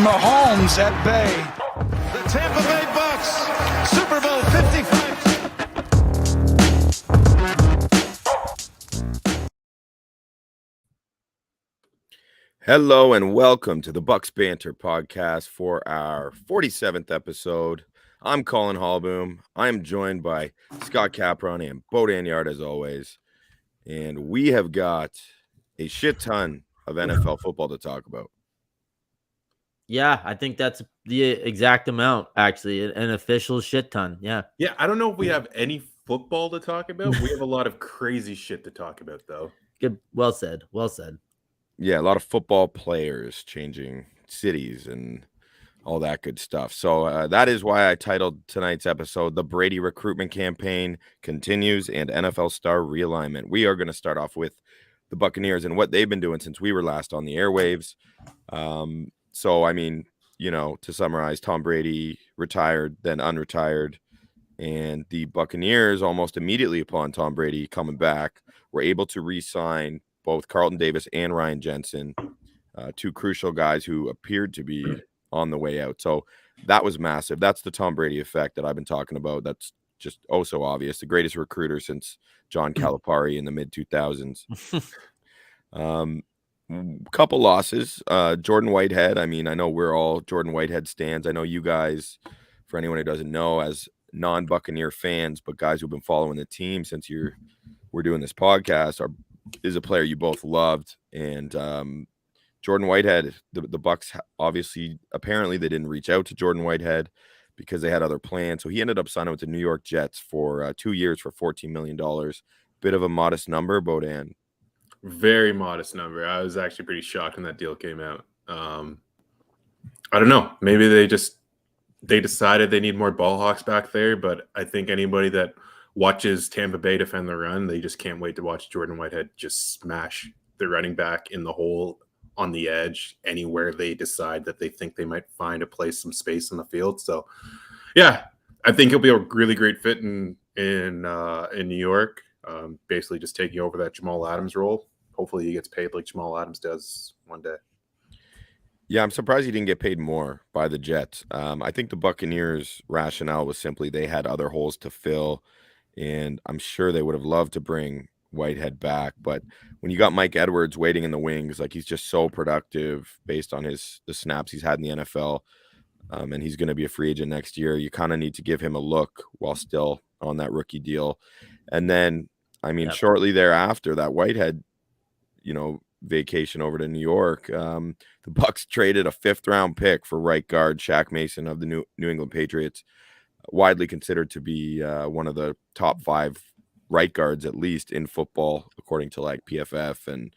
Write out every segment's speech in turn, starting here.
Mahomes at bay. The Tampa Bay Bucs, Super Bowl 55. Hello and welcome to the Bucs Banter podcast for our 47th episode. I'm Collin Hallboom. I am joined by Scott Capron and Bo Danyard as always. And we have got a shit ton of NFL football to talk about. Yeah, I think that's the exact amount, actually, an official shit ton. Yeah. Yeah, I don't know if we have any football to talk about. We have a lot of crazy shit to talk about, though. Good. Well said. Well said. Yeah, a lot of football players changing cities and all that good stuff. So that is why I titled tonight's episode, The Brady Recruitment Campaign Continues and NFL Star Realignment. We are going to start off with the Buccaneers and what they've been doing since we were last on the airwaves. So, I mean, you know, to summarize, Tom Brady retired, then unretired, and the Buccaneers, almost immediately upon Tom Brady coming back, were able to re-sign both Carlton Davis and Ryan Jensen, two crucial guys who appeared to be on the way out. So that was massive. That's the Tom Brady effect that I've been talking about. That's just oh so obvious. The greatest recruiter since John Calipari in the mid-2000s. Couple losses. Jordan Whitehead. I mean, I know we're all Jordan Whitehead stans. I know you guys, for anyone who doesn't know, as non-Buccaneer fans, but guys who've been following the team since we're doing this podcast, is a player you both loved. And Jordan Whitehead, the Bucs obviously, apparently they didn't reach out to Jordan Whitehead because they had other plans. So he ended up signing with the New York Jets for 2 years for $14 million. Bit of a modest number, Bodan. Very modest number. I was actually pretty shocked when that deal came out. I don't know. Maybe they decided they need more ball hawks back there, but I think anybody that watches Tampa Bay defend the run, they just can't wait to watch Jordan Whitehead just smash the running back in the hole, on the edge, anywhere they decide that they think they might find a place, some space on the field. So, yeah, I think he'll be a really great fit in New York. Basically just taking over that Jamal Adams role. Hopefully he gets paid like Jamal Adams does one day. Yeah, I'm surprised he didn't get paid more by the Jets. I think the Buccaneers' rationale was simply they had other holes to fill, and I'm sure they would have loved to bring Whitehead back. But when you got Mike Edwards waiting in the wings, like he's just so productive based on the snaps he's had in the NFL, and he's going to be a free agent next year, you kind of need to give him a look while still on that rookie deal. And then, I mean, shortly thereafter, that Whitehead, vacation over to New York, the Bucs traded a 5th-round pick for right guard Shaq Mason of the New England Patriots, widely considered to be one of the top 5 right guards, at least in football, according to like PFF. And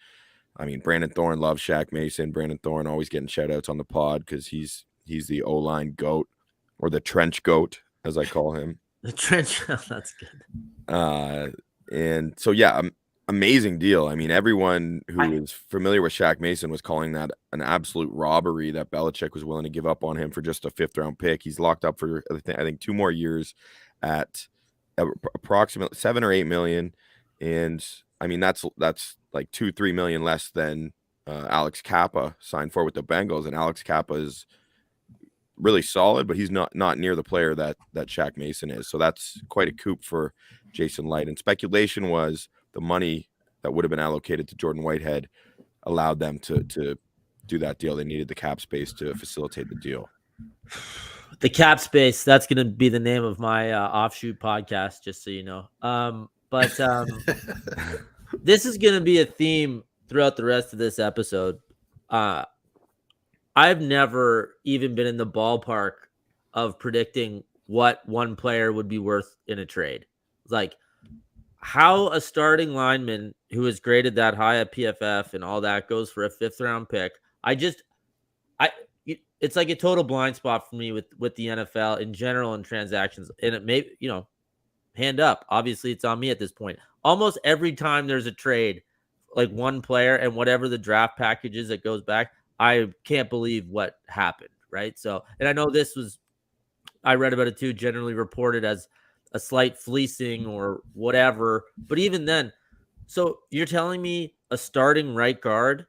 I mean, Brandon Thorne loves Shaq Mason. Brandon Thorne always getting shout outs on the pod because he's the O-line goat, or the trench goat, as I call him. The trench, that's good. And so, yeah, amazing deal. I mean, everyone who is familiar with Shaq Mason was calling that an absolute robbery that Belichick was willing to give up on him for just a 5th-round pick. He's locked up for, I think 2 more years at approximately $7 or $8 million. And I mean, that's like $2-3 million less than Alex Kappa signed for with the Bengals. And Alex Kappa is really solid, but he's not near the player that Shaq Mason is. So that's quite a coup for Jason Licht. And speculation was the money that would have been allocated to Jordan Whitehead allowed them to do that deal. They needed the cap space to facilitate the deal. The cap space, that's going to be the name of my offshoot podcast, just so you know. But this is going to be a theme throughout the rest of this episode. I've never even been in the ballpark of predicting what one player would be worth in a trade. Like how a starting lineman who is graded that high at PFF and all that goes for a 5th-round pick. It's like a total blind spot for me with the NFL in general and transactions. And it may, hand up. Obviously, it's on me at this point. Almost every time there's a trade, like one player and whatever the draft package is that goes back, I can't believe what happened, right? So, and I know I read about it too, generally reported as a slight fleecing or whatever. But even then, so you're telling me a starting right guard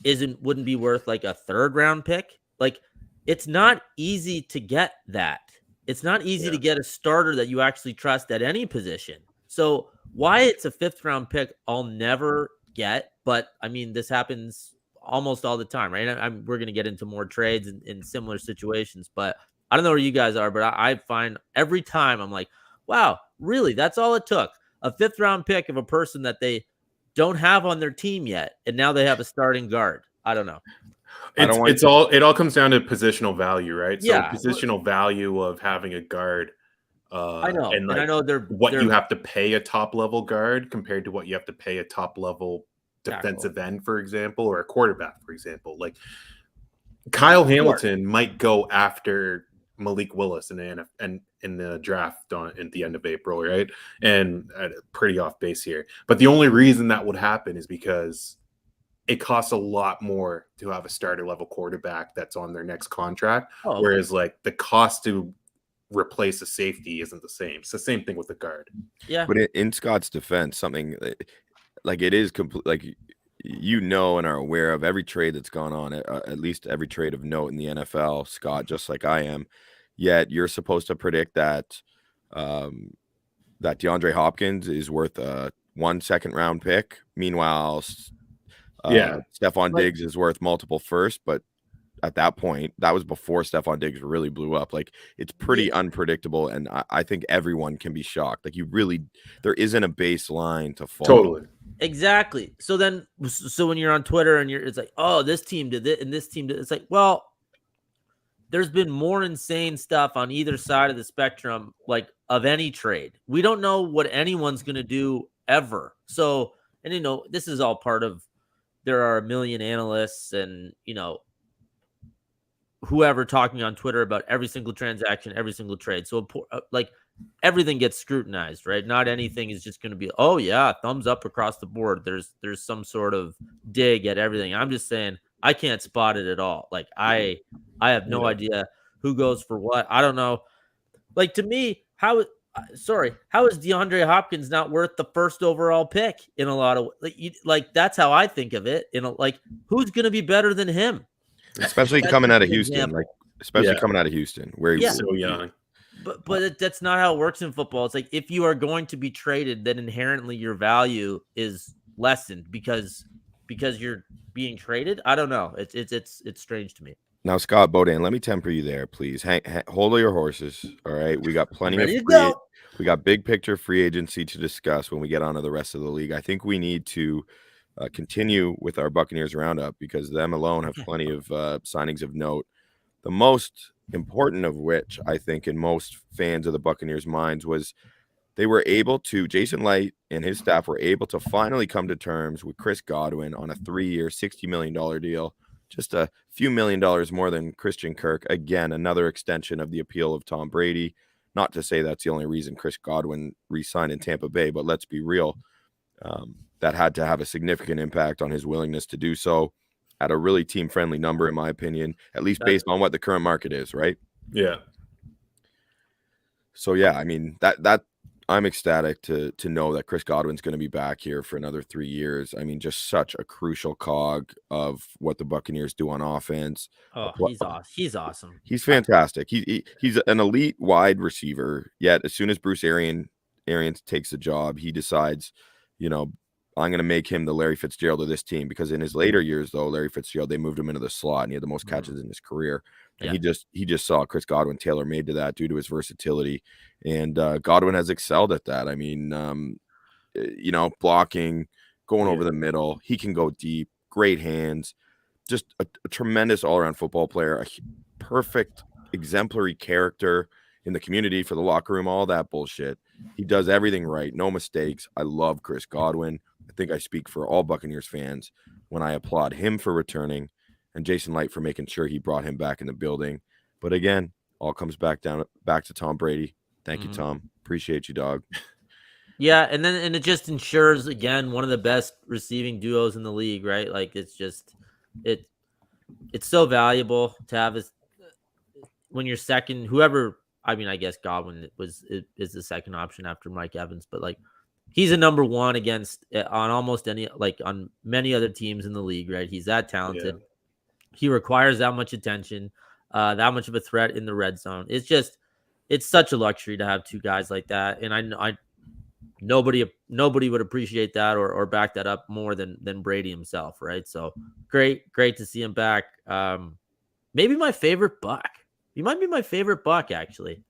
wouldn't be worth like a 3rd-round pick? Like it's not easy to get that. It's not easy to get a starter that you actually trust at any position. So Wyatt's a 5th round pick I'll never get, but I mean, this happens almost all the time, right? We're going to get into more trades in similar situations, but I don't know where you guys are, but I find every time I'm like, wow, really? That's all it took. A 5th round pick of a person that they don't have on their team yet, and now they have a starting guard. I don't know. It all comes down to positional value, right? Yeah. So positional value of having a guard. I know, and I know they're you have to pay a top level guard compared to what you have to pay a top level defensive end, for example, or a quarterback, for example. Like Kyle Hamilton might go after Malik Willis in the draft at the end of April, right? And pretty off base here, but the only reason that would happen is because it costs a lot more to have a starter level quarterback that's on their next contract, whereas like the cost to replace a safety isn't the same. It's the same thing with the guard. Yeah, but in Scott's defense, something like it is complete, like and are aware of every trade that's gone on, at least every trade of note in the NFL, Scott, just like I am. Yet you're supposed to predict that that DeAndre Hopkins is worth a 1 second-round pick. Meanwhile, Stephon Diggs is worth multiple first, but at that point, that was before Stephon Diggs really blew up. Like, it's pretty unpredictable, and I think everyone can be shocked. Like, there isn't a baseline to follow. Totally. Exactly. So when you're on Twitter and it's like, oh, this team did it and this team did it. It's like, well, there's been more insane stuff on either side of the spectrum, like of any trade. We don't know what anyone's going to do ever. So, and this is all part of, there are a million analysts and, whoever talking on Twitter about every single transaction, every single trade. So like everything gets scrutinized, right? Not anything is just going to be, oh yeah, thumbs up across the board. There's some sort of dig at everything. I'm just saying I can't spot it at all. Like I have no idea who goes for what. I don't know. Like, to me, how is DeAndre Hopkins not worth the first overall pick in a lot of like that's how I think of it. Like, who's going to be better than him? Especially coming out of Houston, coming out of Houston, where he's so young. But that's not how it works in football. It's like, if you are going to be traded, then inherently your value is lessened because you're being traded. I don't know. It's strange to me. Now, Scott Bodine, let me temper you there, please. Hold your horses. All right, we got plenty of we got big picture free agency to discuss when we get on to the rest of the league. I think we need to continue with our Buccaneers roundup because them alone have plenty of signings of note. The most important of which, I think, in most fans of the Buccaneers' minds, was Jason Licht and his staff were able to finally come to terms with Chris Godwin on a 3-year, $60 million deal, just a few $1 million more than Christian Kirk. Again, another extension of the appeal of Tom Brady. Not to say that's the only reason Chris Godwin re-signed in Tampa Bay, but let's be real. That had to have a significant impact on his willingness to do so at a really team-friendly number, in my opinion, at least based on what the current market is, right? Yeah. So, yeah, I mean, that I'm ecstatic to know that Chris Godwin's going to be back here for another 3 years. I mean, just such a crucial cog of what the Buccaneers do on offense. Oh, he's awesome. He's fantastic. He's an elite wide receiver, yet as soon as Bruce Arians takes the job, he decides, I'm going to make him the Larry Fitzgerald of this team, because in his later years, though, Larry Fitzgerald, they moved him into the slot and he had the most catches in his career. And he just saw Chris Godwin tailor-made to that due to his versatility. And Godwin has excelled at that. I mean, blocking, going over the middle. He can go deep, great hands, just a tremendous all-around football player, a perfect, exemplary character in the community, for the locker room, all that bullshit. He does everything right, no mistakes. I love Chris Godwin. I think I speak for all Buccaneers fans when I applaud him for returning and Jason Licht for making sure he brought him back in the building. But again, all comes back to Tom Brady. Thank you, Tom. Appreciate you, dog. Yeah, and it just ensures, again, one of the best receiving duos in the league, right? Like, it's just it's so valuable to have when you're second, whoever. I mean, I guess Godwin is the second option after Mike Evans, but like, he's a number one on almost on many other teams in the league, right? He's that talented. Yeah. He requires that much attention. that much of a threat in the red zone. It's such a luxury to have two guys like that. And I nobody would appreciate that or back that up more than Brady himself, right? So great to see him back. Maybe my favorite Buck. He might be my favorite Buck, actually.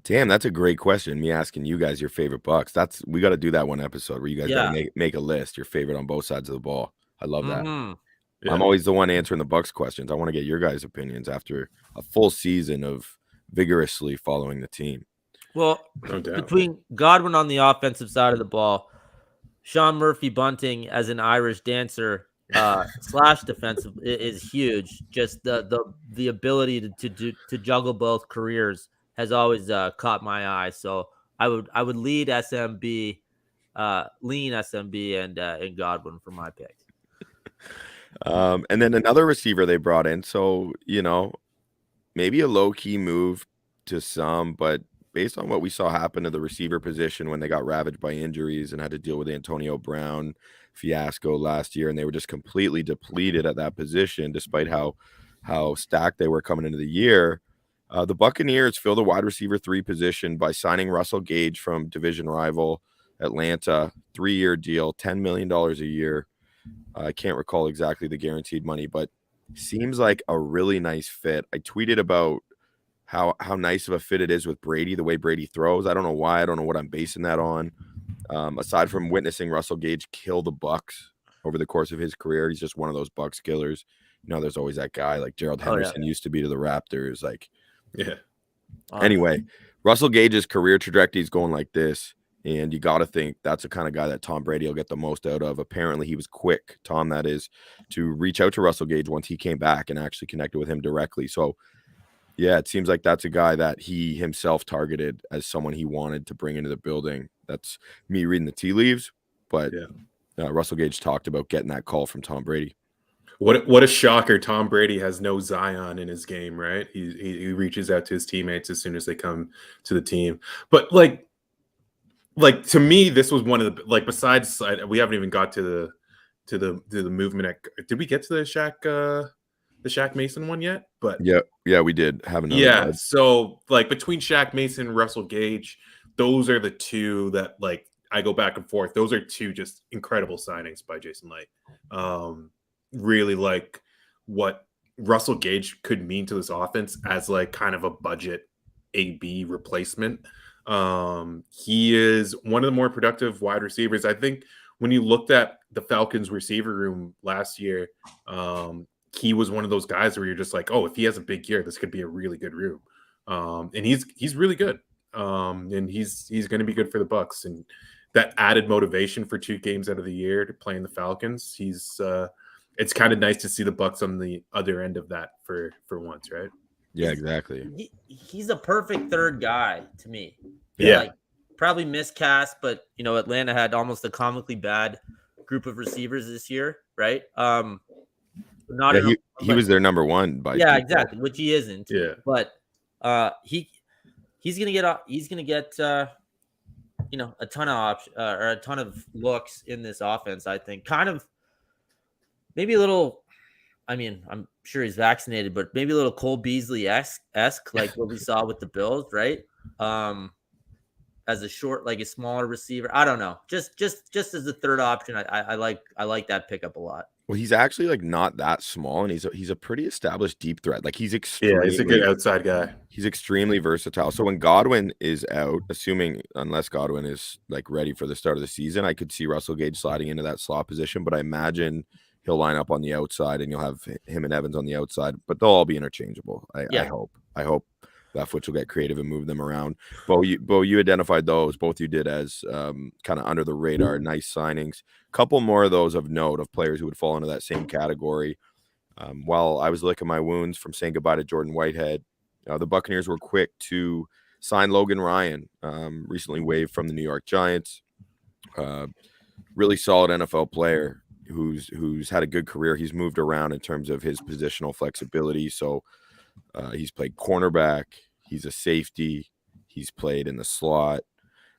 Damn, that's a great question. Me asking you guys your favorite Bucks. We got to do that one episode where you guys got to make a list, your favorite on both sides of the ball. I love that. Yeah. I'm always the one answering the Bucks questions. I want to get your guys' opinions after a full season of vigorously following the team. Well, between Godwin on the offensive side of the ball, Sean Murphy Bunting as an Irish dancer / defensive is huge. Just the ability to juggle both careers has always caught my eye. So I would lean SMB and Godwin for my pick. And then another receiver they brought in. So, maybe a low-key move to some, but based on what we saw happen to the receiver position when they got ravaged by injuries and had to deal with the Antonio Brown fiasco last year, and they were just completely depleted at that position despite how stacked they were coming into the year. The Buccaneers fill the wide receiver 3 position by signing Russell Gage from division rival Atlanta, 3-year deal, $10 million a year. I can't recall exactly the guaranteed money, but seems like a really nice fit. I tweeted about how nice of a fit it is with Brady, the way Brady throws. I don't know why. I don't know what I'm basing that on. Aside from witnessing Russell Gage kill the Bucs over the course of his career, he's just one of those Bucs killers. There's always that guy like Gerald Henderson used to be to the Raptors. Anyway, Russell Gage's career trajectory is going like this. And you got to think that's the kind of guy that Tom Brady will get the most out of. Apparently, he was quick, Tom, that is, to reach out to Russell Gage once he came back and actually connected with him directly. So, yeah, it seems like that's a guy that he himself targeted as someone he wanted to bring into the building. That's me reading the tea leaves. But Russell Gage talked about getting that call from Tom Brady. What a shocker. Tom Brady has no Zion in his game, right? He reaches out to his teammates as soon as they come to the team. But, like to me, this was one of the besides we haven't even got to the movement. Did we get to the Shaq Mason one yet? But yeah, we did have another. So between Shaq Mason and Russell Gage, those are the two that I go back and forth. Those are two just incredible signings by Jason Licht. Really like what Russell Gage could mean to this offense as kind of a budget AB replacement. He is one of the more productive wide receivers. I think when you looked at the Falcons receiver room last year, he was one of those guys where you're just like, oh, if he has a big year, this could be a really good room. And he's really good. And he's going to be good for the Bucs. And that added motivation for 2 games out of the year to play in the Falcons. It's kind of nice to see the Bucs on the other end of that for once, right? Yeah, exactly. He's a perfect third guy to me. Yeah. Probably miscast, but Atlanta had almost a comically bad group of receivers this year, right? He was their number one by exactly, which he isn't. Yeah. But he's gonna get a ton of or a ton of looks in this offense. I think kind of maybe a little. I mean, I'm sure he's vaccinated, but maybe a little Cole Beasley-esque, like what we saw with the Bills, right? As a short, a smaller receiver. I don't know. Just as a third option, I like that pickup a lot. Well, he's actually not that small, and he's a pretty established deep threat. He's he's a good outside guy. He's extremely versatile. So when Godwin is out, unless Godwin is ready for the start of the season, I could see Russell Gage sliding into that slot position. But I imagine he'll line up on the outside, and you'll have him and Evans on the outside, but they'll all be interchangeable. I hope Leftwich will get creative and move them around. Bo, you identified those. Both you did as kind of under the radar, nice signings. Couple more of those of note of players who would fall into that same category. While I was licking my wounds from saying goodbye to Jordan Whitehead, the Buccaneers were quick to sign Logan Ryan, recently waived from the New York Giants. Really solid NFL player who's had a good career. He's moved around in terms of his positional flexibility. So he's played cornerback. He's a safety. He's played in the slot.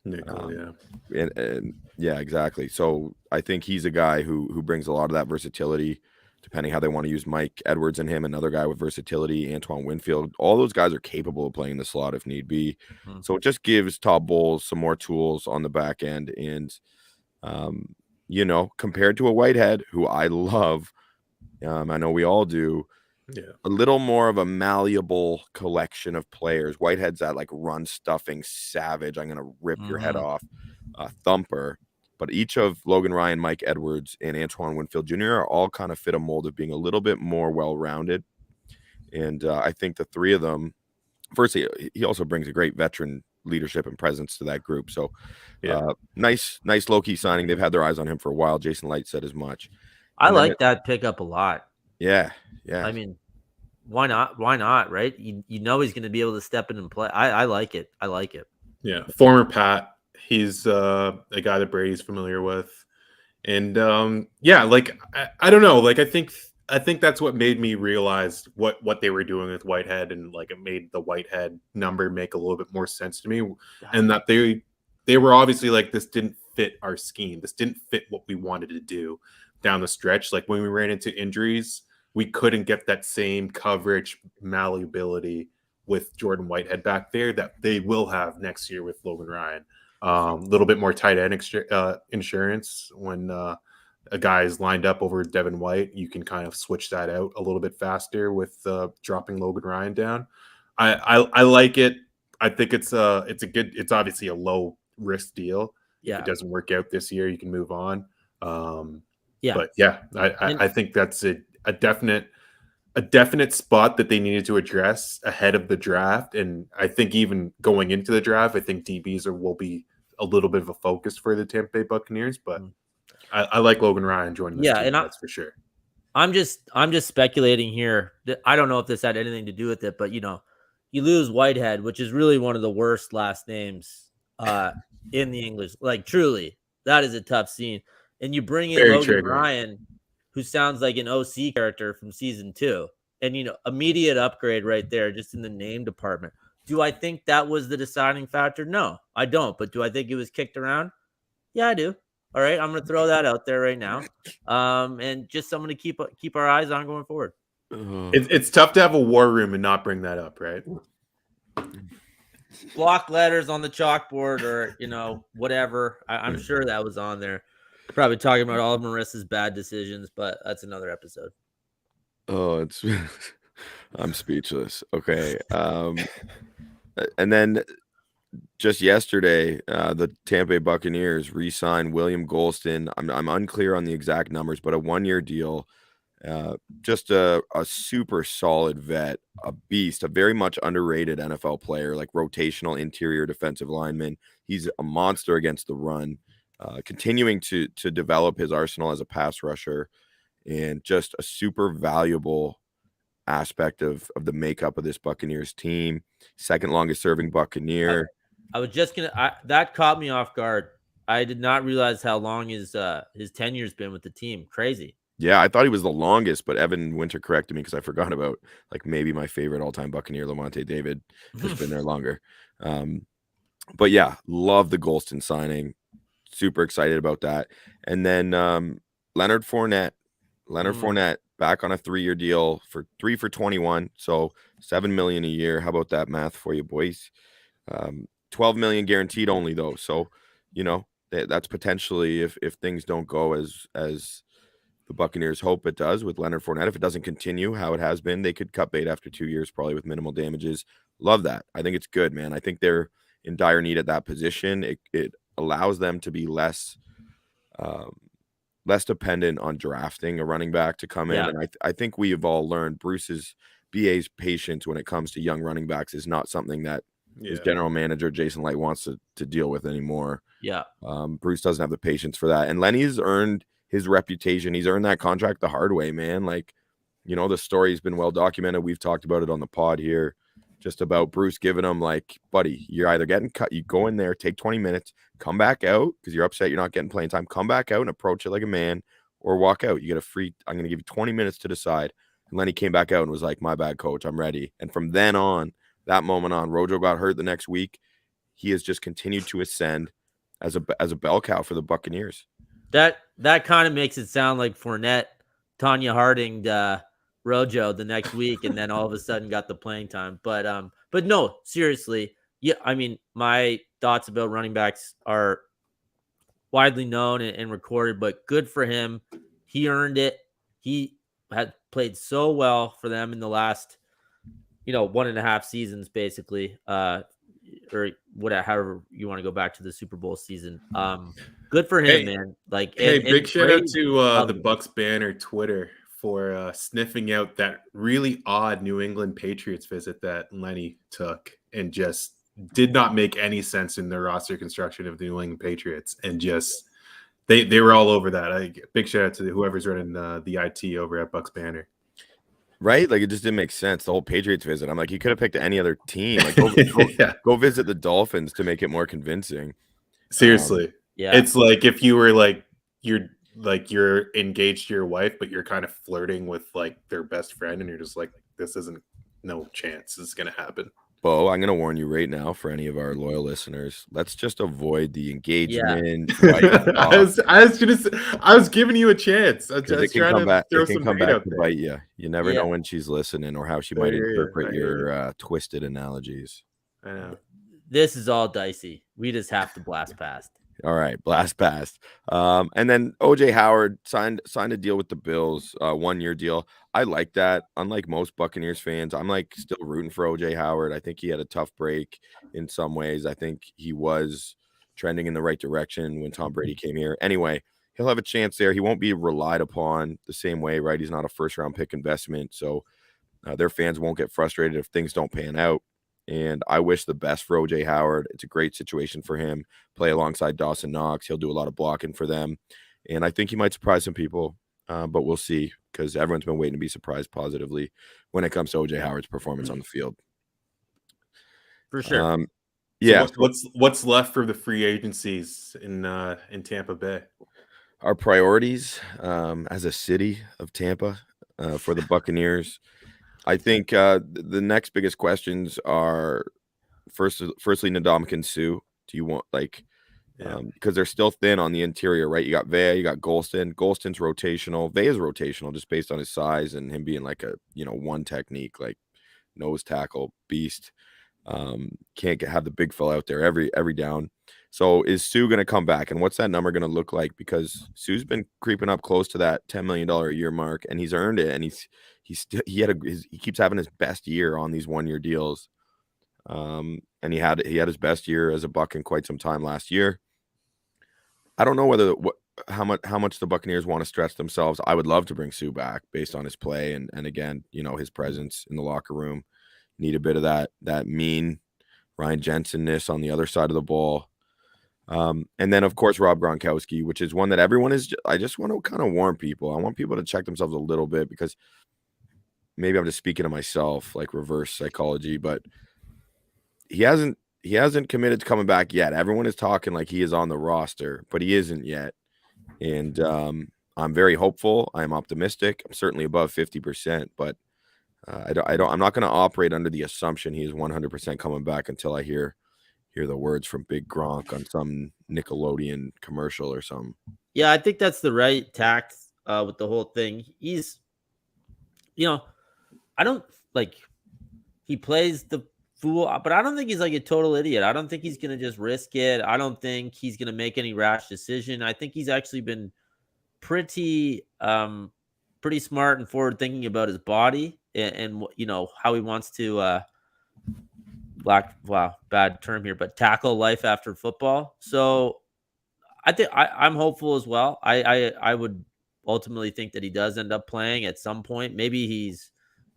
Nickel, and yeah, exactly. So I think he's a guy who brings a lot of that versatility depending how they want to use Mike Edwards and him, another guy with versatility, Antoine Winfield. All those guys are capable of playing the slot if need be. Mhm. So it just gives Todd Bowles some more tools on the back end. And, compared to a Whitehead, who I love, I know we all do, a little more of a malleable collection of players. Whitehead's that like run stuffing savage, I'm going to rip your head off, thumper. But each of Logan Ryan, Mike Edwards, and Antoine Winfield Jr. are all kind of fit a mold of being a little bit more well-rounded. And I think the three of them, firstly, he also brings a great veteran leadership and presence to that group. So nice low-key signing. They've had their eyes on him for a while. Jason Licht said as much. I like that pickup a lot. Yeah. I mean, why not? Why not, right? You know he's going to be able to step in and play. I like it. I like it. Yeah, former Pat. He's a guy that Brady's familiar with. And I don't know. Like I think that's what made me realize what they were doing with Whitehead, and like it made the Whitehead number make a little bit more sense to me. And that they were obviously like, this didn't fit our scheme. This didn't fit what we wanted to do down the stretch. Like when we ran into injuries, we couldn't get that same coverage malleability with Jordan Whitehead back there that they will have next year with Logan Ryan. A little bit more tight end insurance when a guy is lined up over Devin White. You can kind of switch that out a little bit faster with dropping Logan Ryan down. I like it. I think it's obviously a low risk deal. Yeah. If it doesn't work out this year, you can move on. Yeah. But yeah, I think that's a definite spot that they needed to address ahead of the draft. And I think even going into the draft, I think DBs will be a little bit of a focus for the Tampa Bay Buccaneers, but I like Logan Ryan joining this team, that's for sure. I'm just speculating here. I don't know if this had anything to do with it, but you lose Whitehead, which is really one of the worst last names in the English. Like truly, that is a tough scene. And you bring in Logan Ryan, who sounds like an OC character from season 2, and immediate upgrade right there, just in the name department. Do I think that was the deciding factor? No, I don't. But do I think it was kicked around? Yeah, I do. All right, I'm going to throw that out there right now, and just someone to keep our eyes on going forward. It's tough to have a war room and not bring that up, right? Block letters on the chalkboard, or whatever. I'm sure that was on there. Probably talking about all of Marissa's bad decisions, but that's another episode. Oh, I'm speechless. Okay. And then just yesterday, the Tampa Bay Buccaneers re-signed William Golston. I'm unclear on the exact numbers, but a 1-year deal. Just a super solid vet, a beast, a very much underrated NFL player, like rotational interior defensive lineman. He's a monster against the run. Continuing to develop his arsenal as a pass rusher, and just a super valuable aspect of the makeup of this Buccaneers team. Second longest serving Buccaneer. I was just that caught me off guard. I did not realize how long his tenure's been with the team. Crazy. Yeah, I thought he was the longest, but Evan Winter corrected me because I forgot about like maybe my favorite all-time Buccaneer, Lavonte David, has been there longer. But yeah, love the Golston signing. Super excited about that. And then Leonard Fournette back on a 3-year deal for 21, so $7 million a year. How about that math for you, boys? $12 million guaranteed only though, so that's potentially if things don't go as the Buccaneers hope it does with Leonard Fournette. If it doesn't continue how it has been, they could cut bait after 2 years, probably with minimal damages. Love that. I think it's good, man. I think they're in dire need at that position. It allows them to be less dependent on drafting a running back to come in. And I think we have all learned BA's patience when it comes to young running backs is not something that his general manager Jason Licht wants to deal with anymore. Yeah. Bruce doesn't have the patience for that. And Lenny's earned his reputation. He's earned that contract the hard way, man. Like, the story's been well documented. We've talked about it on the pod here, just about Bruce giving him like, buddy, you're either getting cut, you go in there, take 20 minutes, come back out because you're upset you're not getting playing time, come back out and approach it like a man, or walk out. You get I'm going to give you 20 minutes to decide. And Lenny came back out and was like, my bad, coach, I'm ready. And from then on, that moment on, Rojo got hurt the next week. He has just continued to ascend as a bell cow for the Buccaneers. That kind of makes it sound like Fournette Tanya Harding Rojo the next week, and then all of a sudden got the playing time. But no, seriously, yeah. I mean, my thoughts about running backs are widely known and recorded, but good for him. He earned it. He had played so well for them in the last, 1.5 seasons, basically, or whatever, however you want to go back to the Super Bowl season. Good for him, man. Like, big shout out Brady to loved the him. Bucs Banter Twitter for sniffing out that really odd New England Patriots visit that Lenny took and just did not make any sense in their roster construction of the New England Patriots, and just they were all over that. Big shout out to whoever's running the IT over at Bucs Banter. Right? Like, it just didn't make sense. The whole Patriots visit. I'm like, you could have picked any other team. Like, Yeah. go visit the Dolphins to make it more convincing. Seriously. Yeah. It's like if you were you're engaged to your wife, but you're kind of flirting with like their best friend, and you're just like, this isn't, no chance this is gonna happen. Bo, I'm gonna warn you right now for any of our loyal listeners. Let's just avoid the engagement. I was giving you a chance. I was It can trying come to back. throw It can some come bait back out to there. bite you. You never Yeah. know when she's listening or how she I might hear you. interpret I hear your twisted analogies. I know. This is all dicey. We just have to blast past. All right, blast past. And then OJ Howard signed a deal with the Bills, 1-year deal. I like that. Unlike most Buccaneers fans, I'm like still rooting for OJ Howard. I think he had a tough break in some ways. I think he was trending in the right direction when Tom Brady came here. Anyway, he'll have a chance there. He won't be relied upon the same way, right? He's not a first-round pick investment, so their fans won't get frustrated if things don't pan out. And I wish the best for OJ Howard. It's a great situation for him. Play alongside Dawson Knox. He'll do a lot of blocking for them. And I think he might surprise some people, but we'll see, because everyone's been waiting to be surprised positively when it comes to OJ Howard's performance on the field. For sure. Yeah. So what's left for the free agencies in Tampa Bay? Our priorities as a city of Tampa for the Buccaneers. I think the next biggest questions are firstly Ndamukong Suh. Do you want because they're still thin on the interior, right? You got Vea, you got Golston. Golston's rotational. Vea's rotational just based on his size and him being like a one technique, like nose tackle beast. Can't have the big fella out there every down. So is Suh going to come back, and what's that number going to look like? Because Suh's been creeping up close to that $10 million a year mark, and he's earned it, and he keeps having his best year on these 1-year deals. And he had his best year as a Buck in quite some time last year. I don't know how much the Buccaneers want to stretch themselves. I would love to bring Suh back based on his play and again, his presence in the locker room. Need a bit of that mean Ryan Jensen-ness on the other side of the ball. And then, of course, Rob Gronkowski, which is one that everyone is. I just want to kind of warn people. I want people to check themselves a little bit, because maybe I'm just speaking to myself, like reverse psychology, but he hasn't committed to coming back yet. Everyone is talking like he is on the roster, but he isn't yet. And I'm very hopeful. I'm optimistic. I'm certainly above 50%, but I'm not going to operate under the assumption he is 100% coming back until I hear the words from Big Gronk on some Nickelodeon commercial or something. Yeah, I think that's the right tact with the whole thing. He's, I don't he plays the fool, but I don't think he's like a total idiot. I don't think he's going to just risk it. I don't think he's going to make any rash decision. I think he's actually been pretty smart and forward thinking about his body and how he wants to bad term here, but tackle life after football. So I think I'm hopeful as well. I would ultimately think that he does end up playing at some point. Maybe he's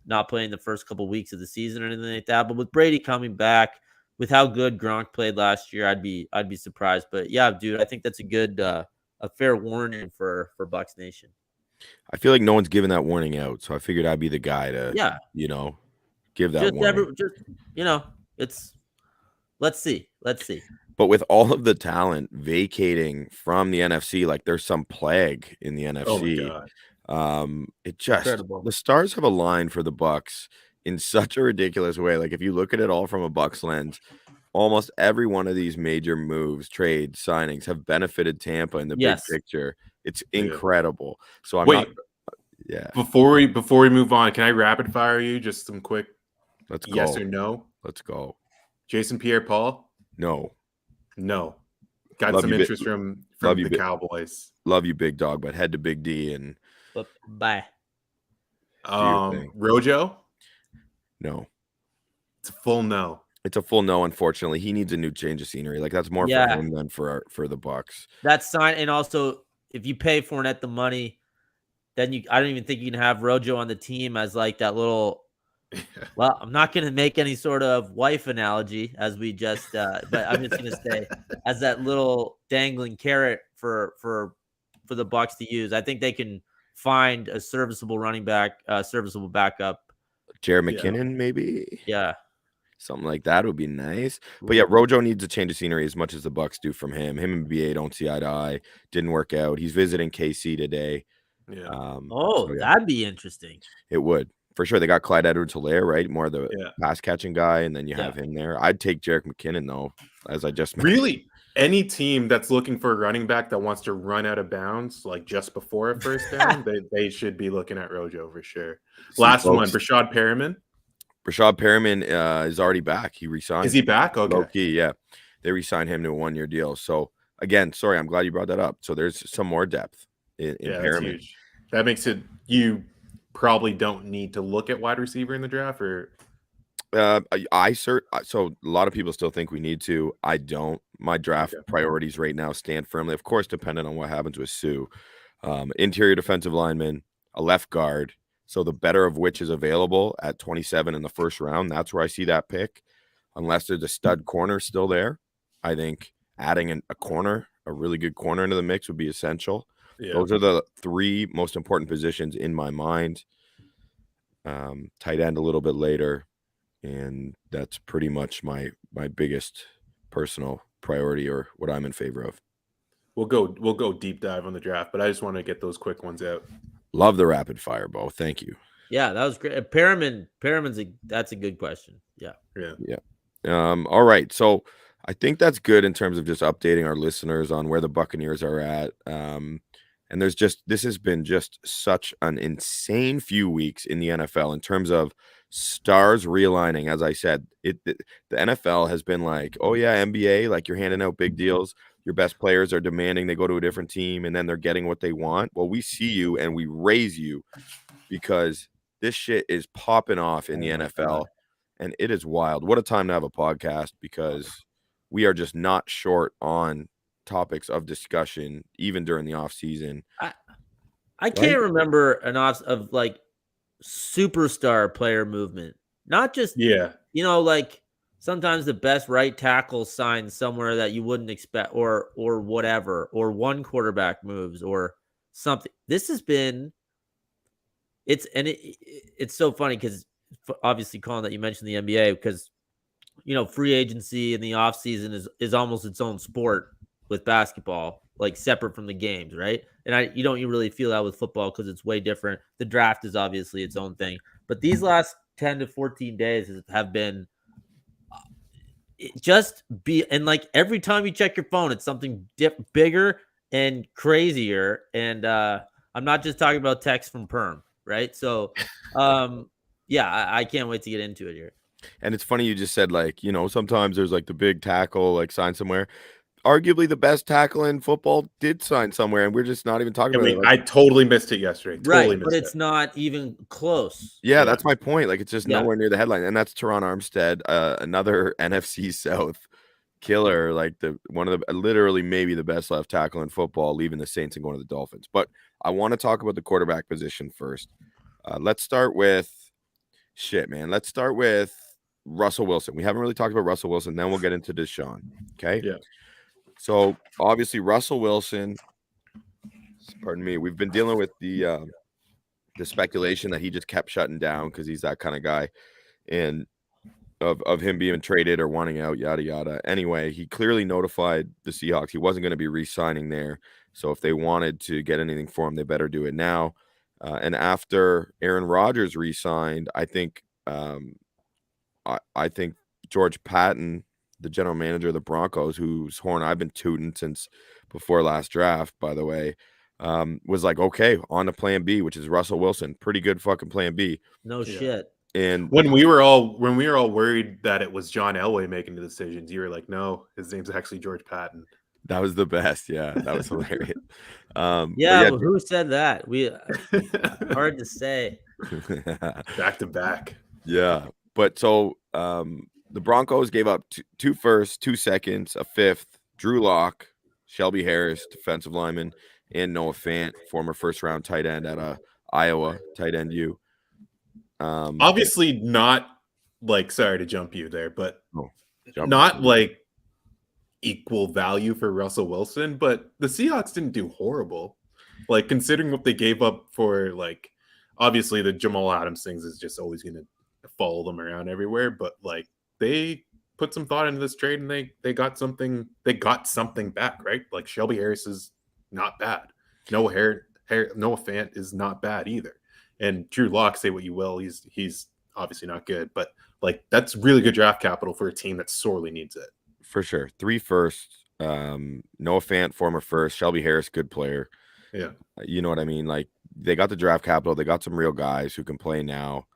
not playing the first couple weeks of the season or anything like that. But with Brady coming back, with how good Gronk played last year, I'd be surprised. But yeah, dude, I think that's a good a fair warning for Bucs Nation. I feel like no one's giving that warning out, so I figured I'd be the guy to give that warning. Let's see. But with all of the talent vacating from the NFC, like there's some plague in the NFC. Oh my God. It just Incredible. The stars have aligned for the Bucs in such a ridiculous way. Like if you look at it all from a Bucs lens, almost every one of these major moves, trades, signings have benefited Tampa in the big picture. It's incredible. So I'm not. Yeah. Before we move on, can I rapid fire you just some quick Let's go. yes or no? Let's go. Jason Pierre-Paul? No. No. Got Love some you, interest from the Cowboys. Love you, big dog, but head to Big D and But bye. do your thing. Rojo? No. It's a full no. It's a full no, unfortunately. He needs a new change of scenery. Like, that's more for him than for the Bucs. That's sign. And also, if you pay Fournette the money, then I don't even think you can have Rojo on the team as like that little. Well, I'm not going to make any sort of wife analogy as we just, but I'm just going to say as that little dangling carrot for the Bucs to use. I think they can find a serviceable running back, serviceable backup. Jared McKinnon, maybe. Yeah. Something like that would be nice. But yeah, Rojo needs a change of scenery as much as the Bucs do from him. Him and BA don't see eye to eye. Didn't work out. He's visiting KC today. Yeah. That'd be interesting. It would. For sure. They got Clyde Edwards-Helaire, right? More of the pass catching guy, and then you have him there. I'd take Jarek McKinnon, though, as I just mentioned. Really? Any team that's looking for a running back that wants to run out of bounds, like just before a first down, they should be looking at Rojo for sure. Last one, Brashad Perriman. Brashad Perriman is already back. He resigned. Is he back? Okay. Low-key, yeah. They re-signed him to a 1-year deal. So, again, sorry, I'm glad you brought that up. So there's some more depth in Perriman. That's huge. That makes it you probably don't need to look at wide receiver in the draft, or so a lot of people still think we need to. I don't. My draft priorities right now stand firmly, of course, depending on what happens with Sue. Interior defensive lineman, a left guard. So the better of which is available at 27 in the first round. That's where I see that pick. Unless there's a stud corner still there, I think adding a corner, a really good corner into the mix would be essential. Yeah. Those are the 3 most important positions in my mind. Tight end a little bit later, and that's pretty much my biggest personal priority, or what I'm in favor of. We'll go deep dive on the draft, but I just want to get those quick ones out. Love the rapid fire, Bo. Thank you. Yeah, that was great. Perriman's that's a good question. Yeah. All right, so I think that's good in terms of just updating our listeners on where the Buccaneers are at. And this has been just such an insane few weeks in the NFL in terms of stars realigning. As I said, the NFL has been like, oh yeah, NBA, like you're handing out big deals. Your best players are demanding they go to a different team, and then they're getting what they want. Well, we see you and we raise you because this shit is popping off in the NFL, and it is wild. What a time to have a podcast, because we are just not short on topics of discussion even during the off season. I can't remember an of like superstar player movement, not just like sometimes the best right tackle signs somewhere that you wouldn't expect, or whatever, or one quarterback moves or something. This has been it's so funny because obviously, Collin, that you mentioned the NBA, because free agency in the offseason is almost its own sport with basketball, like separate from the games, right? And you don't really feel that with football because it's way different. The draft is obviously its own thing, but these last 10 to 14 days have been and like every time you check your phone, it's something bigger and crazier. And I'm not just talking about text from Perm, right? So I can't wait to get into it here. And it's funny you just said, like, sometimes there's like the big tackle like signed somewhere. Arguably the best tackle in football did sign somewhere, and we're just not even talking about it. I totally missed it yesterday. Right, but it's not even close. Yeah, that's my point. Like, it's just nowhere near the headline, and that's Teron Armstead, another NFC South killer, like one of the literally maybe the best left tackle in football, leaving the Saints and going to the Dolphins. But I want to talk about the quarterback position first. Let's start with Russell Wilson. We haven't really talked about Russell Wilson. Then we'll get into Deshaun. Okay. Yeah. So obviously Russell Wilson, pardon me, we've been dealing with the speculation that he just kept shutting down because he's that kind of guy, and of him being traded or wanting out, yada yada. Anyway, he clearly notified the Seahawks he wasn't going to be re-signing there. So if they wanted to get anything for him, they better do it now. And after Aaron Rodgers re-signed, I think George Patton, the general manager of the Broncos, whose horn I've been tooting since before last draft, by the way, was like, okay, on to plan B, which is Russell Wilson. Pretty good fucking plan B. No Yeah. shit. And when we were all worried that it was John Elway making the decisions, you were like, no, his name's actually George Patton. that was the best. Yeah, that was hilarious. Yeah, but who said that? Hard to say. Back to back. Yeah, but so the Broncos gave up two firsts, 2 seconds, a fifth. Drew Lock, Shelby Harris, defensive lineman, and Noah Fant, former first-round tight end at Iowa, tight end U. Obviously not like, sorry to jump you there, but not like equal value for Russell Wilson, but the Seahawks didn't do horrible. Like, considering what they gave up for, like, obviously the Jamal Adams things is just always going to follow them around everywhere, but like they put some thought into this trade and they got something back, right? Like, Shelby Harris is not bad. Noah Fant is not bad either. And Drew Lock, say what you will, he's obviously not good, but like, that's really good draft capital for a team that sorely needs it. For sure. 3 firsts. Noah Fant, former first. Shelby Harris, good player. Yeah. You know what I mean? Like, they got the draft capital. They got some real guys who can play now.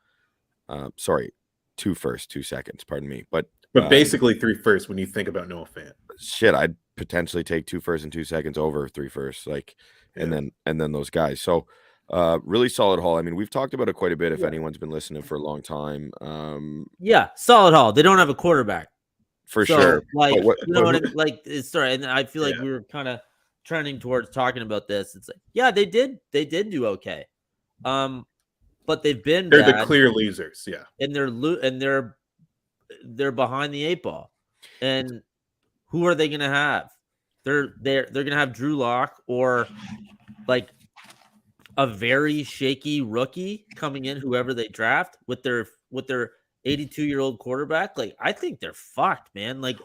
2 firsts, 2 seconds, pardon me. But basically 3 firsts when you think about Noah Fant. Shit, I'd potentially take 2 firsts and 2 seconds over 3 firsts. Like, Yeah. and then those guys. So really solid haul. I mean, we've talked about it quite a bit if anyone's been listening for a long time. Yeah, solid haul. They don't have a quarterback. For sure. Like, you know what I mean? Like, sorry, and I feel like we were kind of trending towards talking about this. It's like, yeah, they did do okay. But they've been they're bad, the clear losers, yeah. and they're behind the 8 ball. And who are they going to have? They're going to have Drew Lock or like a very shaky rookie coming in, whoever they draft with their 82-year-old quarterback. Like, I think they're fucked, man. Like,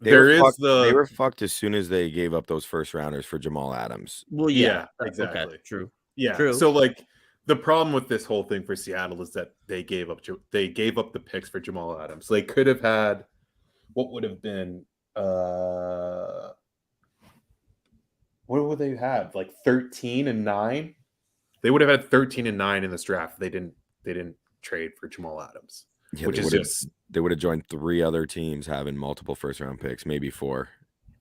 they were fucked as soon as they gave up those first rounders for Jamal Adams. Well, yeah, exactly. Okay, true. Yeah. True. So like, the problem with this whole thing for Seattle is that they gave up the picks for Jamal Adams. They could have had what would have been what would they have? Like 13 and 9? They would have had 13 and 9 in this draft. They didn't trade for Jamal Adams. Yeah, which they would have joined 3 other teams having multiple first round picks, maybe 4.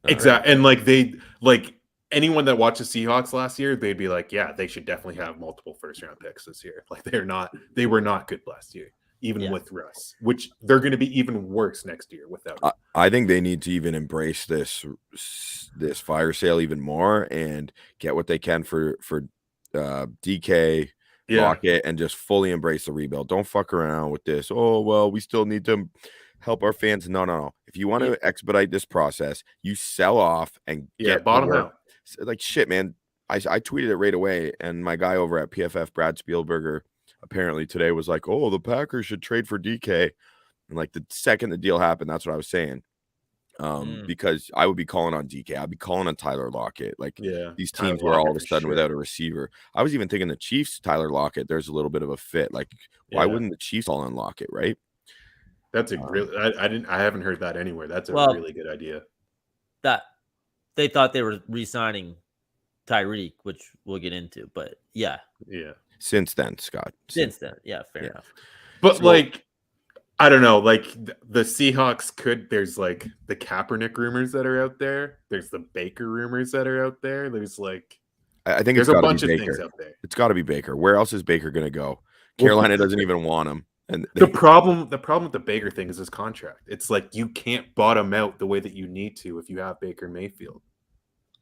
Exactly. And like anyone that watched the Seahawks last year, they'd be like, yeah, they should definitely have multiple first round picks this year. Like, they were not good last year, even with Russ, which they're going to be even worse next year without him. I think they need to even embrace this fire sale even more and get what they can for DK, Lockett, and just fully embrace the rebuild. Don't fuck around with this. Oh, well, we still need to help our fans. No. If you want to expedite this process, you sell off and get bottom out. Like, shit, man. I tweeted it right away, and my guy over at PFF, Brad Spielberger, apparently today was like, oh, the Packers should trade for DK. And like, the second the deal happened, that's what I was saying. Because I would be calling on DK. I'd be calling on Tyler Lockett. Like, these teams were all of a sudden without a receiver. I was even thinking the Chiefs, Tyler Lockett, there's a little bit of a fit. Like, why wouldn't the Chiefs all on Lockett, right? That's a really I haven't heard that anywhere. That's a really good idea. That they thought they were re-signing Tyreek, which we'll get into, but yeah. Since then, Scott. Since then, fair enough. But like, I don't know, like the Seahawks there's like the Kaepernick rumors that are out there. There's the Baker rumors that are out there. There's like, I think there's a bunch of things out there. It's got to be Baker. Where else is Baker going to go? Carolina doesn't even want him. And the problem with the Baker thing is his contract. It's like, you can't bottom out the way that you need to if you have Baker Mayfield.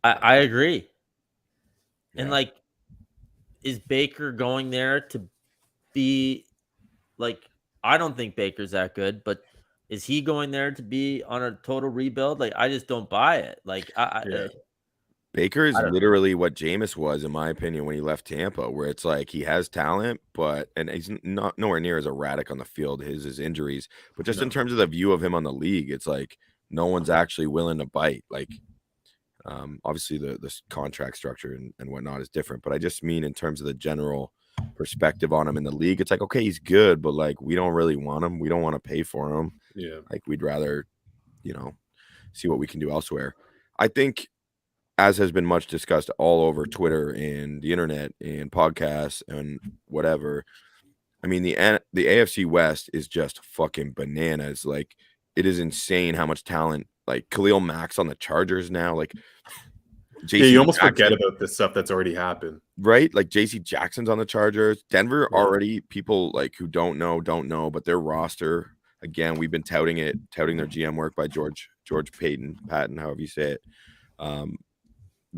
I agree. And like, is Baker going there to be like, I don't think Baker's that good, but is he going there to be on a total rebuild? Like, I just don't buy it. Like, Baker is literally what Jameis was, in my opinion, when he left Tampa, where it's like he has talent, and he's not nowhere near as erratic on the field, his injuries, but just in terms of the view of him on the league, it's like no one's actually willing to bite. Like, obviously the contract structure and whatnot is different, but I just mean in terms of the general perspective on him in the league, it's like, okay, he's good, but like, we don't really want him. We don't want to pay for him. Yeah. Like, we'd rather, see what we can do elsewhere. I think as has been much discussed all over Twitter and the internet and podcasts and whatever. I mean, the AFC West is just fucking bananas. Like, it is insane how much talent. Like Khalil Mack's on the Chargers now. Like, Yeah, you almost Jackson, forget about the stuff that's already happened. right? Like JC Jackson's on the Chargers. Denver Yeah. already, people like who don't know, but their roster, again, we've been touting their GM work by George Patton, however you say it.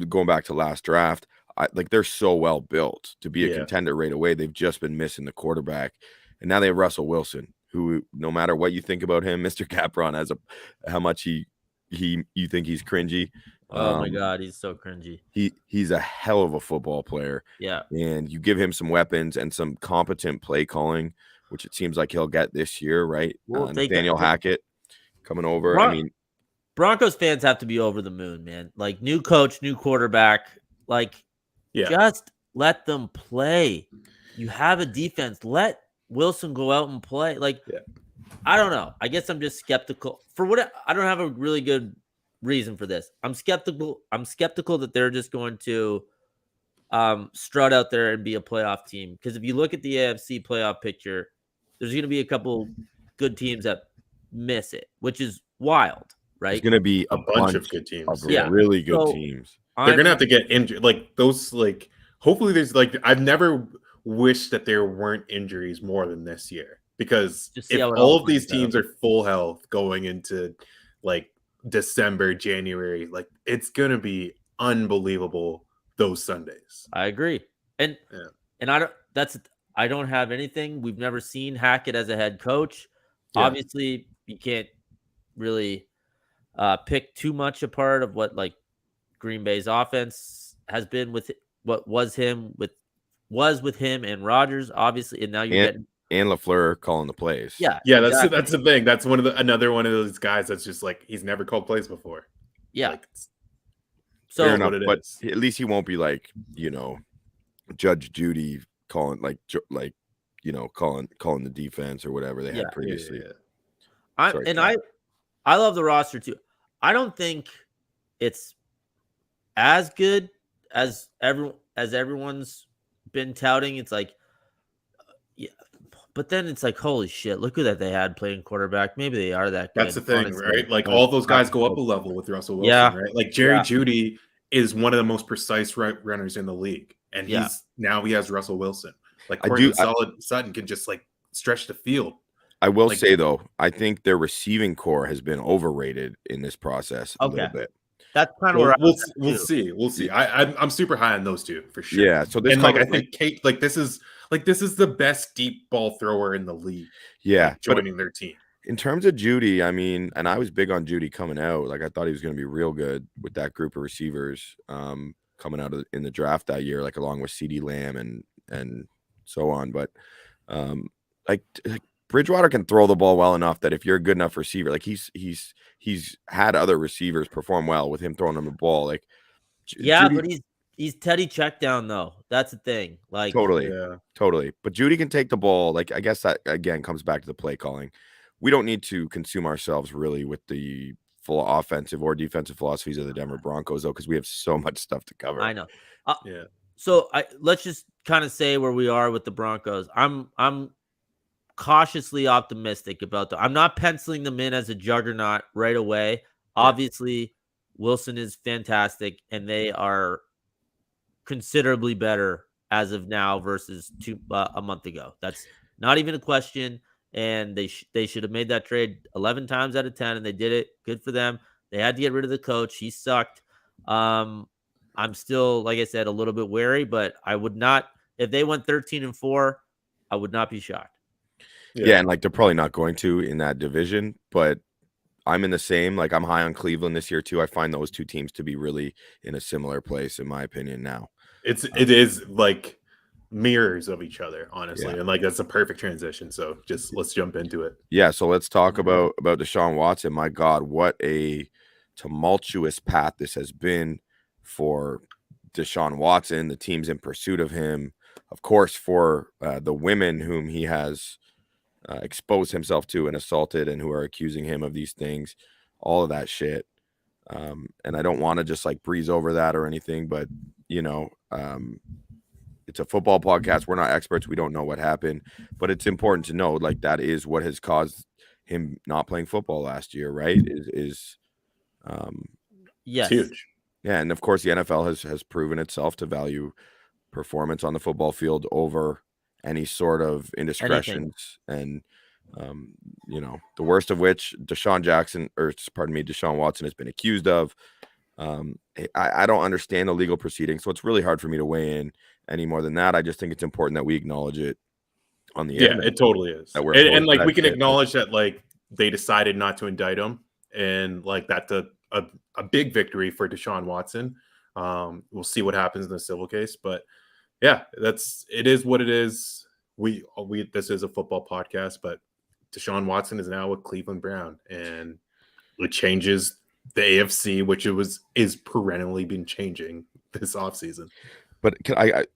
Going back to last draft, like they're so well built to be a contender right away. They've just been missing the quarterback, and now they have Russell Wilson, who, no matter what you think about him, Mr. Capron has how much you think he's cringy. Oh my God, he's so cringy. He's a hell of a football player. Yeah, and you give him some weapons and some competent play calling, which it seems like he'll get this year, right? Daniel Hackett coming over. I mean, Broncos fans have to be over the moon, man. Like, new coach, new quarterback. Like, just let them play. You have a defense. Let Wilson go out and play. Like, I don't know. I guess I'm just skeptical. I don't have a really good reason for this. I'm skeptical that they're just going to strut out there and be a playoff team. Because if you look at the AFC playoff picture, there's going to be a couple good teams that miss it, which is wild. Right, there's going to be a bunch of good teams, really good teams. They're going to have to get injured, like those. Like, hopefully, there's like I've never wished that there weren't injuries more than this year, because if all of these teams are full health going into like December, January, like it's going to be unbelievable those Sundays. I agree, and I don't have anything. We've never seen Hackett as a head coach. Obviously, you can't really pick too much apart of what like Green Bay's offense has been with what was with him and Rodgers, obviously, and now you're getting LaFleur calling the plays. That's the thing. That's another one of those guys that's just like he's never called plays before. Like, so fair enough, but at least he won't be like, Judge Judy calling calling the defense or whatever they had previously. I love the roster too. I don't think it's as good as everyone's been touting. It's like, but then it's like, holy shit, look who that they had playing quarterback. Maybe they are that good. That's the thing, right? Like, all those guys go up a level with Russell Wilson, right? Like Jerry Jeudy is one of the most precise runners in the league, and he has Russell Wilson. Like, Sutton can just like stretch the field. I will say, though, I think their receiving core has been overrated in this process a little bit. That's kind of where we'll see. We'll see. I'm super high on those two for sure. Yeah. So this, and like, I think Kate, like this is the best deep ball thrower in the league. Yeah, like, joining their team. In terms of Jeudy, I mean, and I was big on Jeudy coming out. Like, I thought he was going to be real good with that group of receivers coming out in the draft that year, like along with CeeDee Lamb and so on. But like Bridgewater can throw the ball well enough that if you're a good enough receiver, like he's had other receivers perform well with him throwing him the ball. Like, Jeudy, but he's Teddy check down though. That's the thing. Like, totally. But Jeudy can take the ball. Like, I guess that again comes back to the play calling. We don't need to consume ourselves really with the full offensive or defensive philosophies of the Denver Broncos though, because we have so much stuff to cover. I know. So let's just kind of say where we are with the Broncos. I'm cautiously optimistic about I'm not penciling them in as a juggernaut right away. Obviously, Wilson is fantastic, and they are considerably better as of now versus a month ago. That's not even a question. And they should have made that trade 11 times out of 10, and they did it. Good for them. They had to get rid of the coach. He sucked. I'm still, like I said, a little bit wary, but I would not, if they went 13-4, I would not be shocked. Yeah, and like they're probably not going to in that division, but I'm in the same. Like, I'm high on Cleveland this year too. I find those two teams to be really in a similar place, in my opinion. Now, it is like mirrors of each other, honestly, and like that's a perfect transition. So let's jump into it. Yeah, so let's talk about Deshaun Watson. My God, what a tumultuous path this has been for Deshaun Watson. The team's in pursuit of him, of course, for the women whom he has exposed himself to and assaulted, and who are accusing him of these things, all of that shit. And I don't want to just like breeze over that or anything, but it's a football podcast. We're not experts. We don't know what happened, but it's important to know like that is what has caused him not playing football last year, right? It's Yes. huge. Yeah, and of course the NFL has proven itself to value performance on the football field over any sort of indiscretions. And the worst of which Deshaun Watson has been accused of. I don't understand the legal proceedings, so it's really hard for me to weigh in any more than that. I just think it's important that we acknowledge it on the internet. It totally is. That we're and like that we can shit. acknowledge that like they decided not to indict him, and like that's a big victory for Deshaun Watson. We'll see what happens in the civil case, but yeah, it is what it is. We this is a football podcast, but Deshaun Watson is now with Cleveland Brown, and it changes the AFC, which is perennially been changing this offseason. But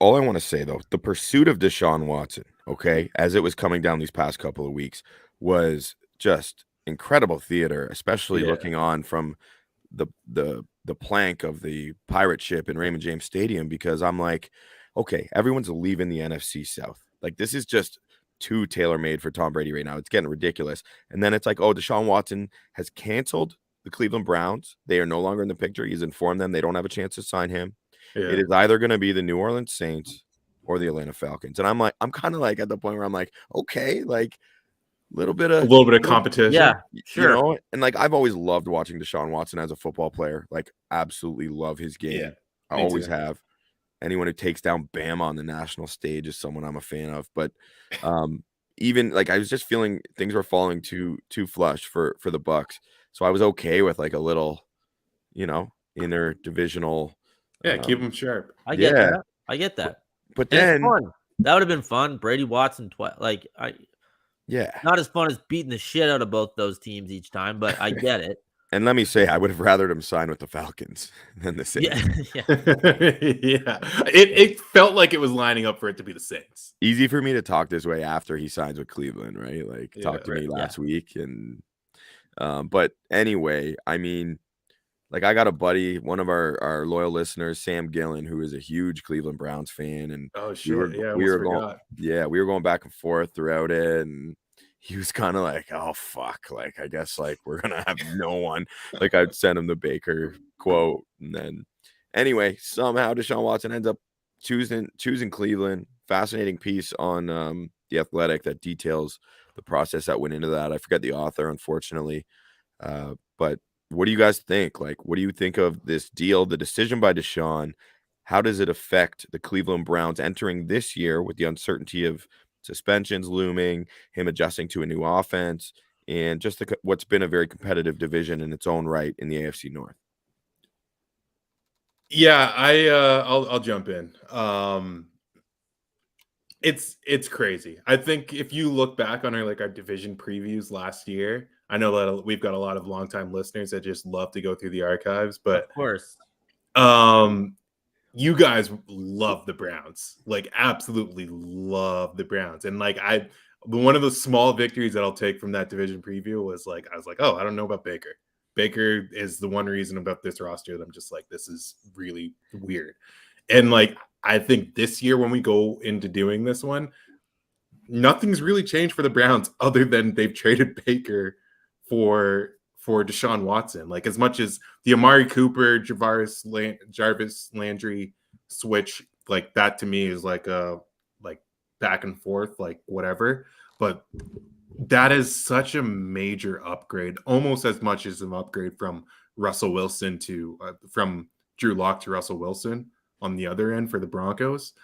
all I want to say though, the pursuit of Deshaun Watson, okay, as it was coming down these past couple of weeks, was just incredible theater, especially looking on from the plank of the pirate ship in Raymond James Stadium, because I'm like, okay, everyone's leaving the NFC South. Like this is just too tailor-made for Tom Brady right now. It's getting ridiculous. And then it's like, oh, Deshaun Watson has canceled the Cleveland Browns. They are no longer in the picture. He's informed them they don't have a chance to sign him. Yeah. It is either going to be the New Orleans Saints or the Atlanta Falcons. And I'm kind of like at the point where I'm like, okay, like a little bit of competition. Yeah, sure. And like I've always loved watching Deshaun Watson as a football player. Like absolutely love his game. Yeah, I always have. Anyone who takes down Bama on the national stage is someone I'm a fan of. But even like I was just feeling things were falling too flush for the Bucs. So I was okay with like a little, interdivisional. Keep them sharp. I get that. But then that would have been fun. Brady Watson twice. Not as fun as beating the shit out of both those teams each time, but I get it. And let me say, I would have rathered him sign with the Falcons than the Saints. Yeah. It felt like it was lining up for it to be the Saints. Easy for me to talk this way after he signs with Cleveland, right? Like talk to me last week. And but anyway, I mean, like I got a buddy, one of our loyal listeners, Sam Gillen, who is a huge Cleveland Browns fan. And we were going back and forth throughout it. And he was kind of like, oh, fuck. Like, I guess like we're going to have no one. Like I'd send him the Baker quote. And then anyway, somehow Deshaun Watson ends up choosing Cleveland. Fascinating piece on The Athletic that details the process that went into that. I forget the author, unfortunately. But what do you guys think? Like, what do you think of this deal, the decision by Deshaun? How does it affect the Cleveland Browns entering this year with the uncertainty of suspensions looming, him adjusting to a new offense, and just what's been a very competitive division in its own right in the AFC North? Yeah, I'll jump in. It's crazy. I think if you look back on our division previews last year, I know that we've got a lot of longtime listeners that just love to go through the archives, but of course, you guys love the Browns, like absolutely love the Browns. And like one of the small victories that I'll take from that division preview was like, I was like, oh, I don't know about Baker. Baker is the one reason about this roster that I'm just like, this is really weird. And like, I think this year when we go into doing this one, nothing's really changed for the Browns other than they've traded Baker for Deshaun Watson. Like as much as the Amari Cooper, Jarvis Landry switch, like that to me is like a back and forth, like whatever. But that is such a major upgrade, almost as much as an upgrade from Russell Wilson from Drew Lock to Russell Wilson on the other end for the Broncos.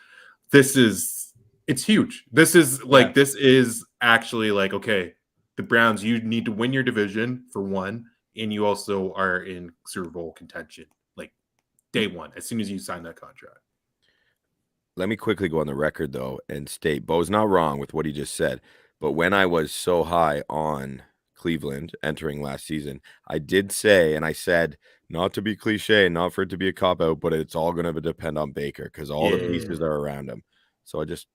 It's huge. This is actually like, okay, the Browns, you need to win your division for one, and you also are in Super Bowl contention, like day one, as soon as you sign that contract. Let me quickly go on the record, though, and state Bo's not wrong with what he just said. But when I was so high on Cleveland entering last season, I did say, and I said, not to be cliche, not for it to be a cop-out, but it's all going to depend on Baker because all the pieces are around him. So I just,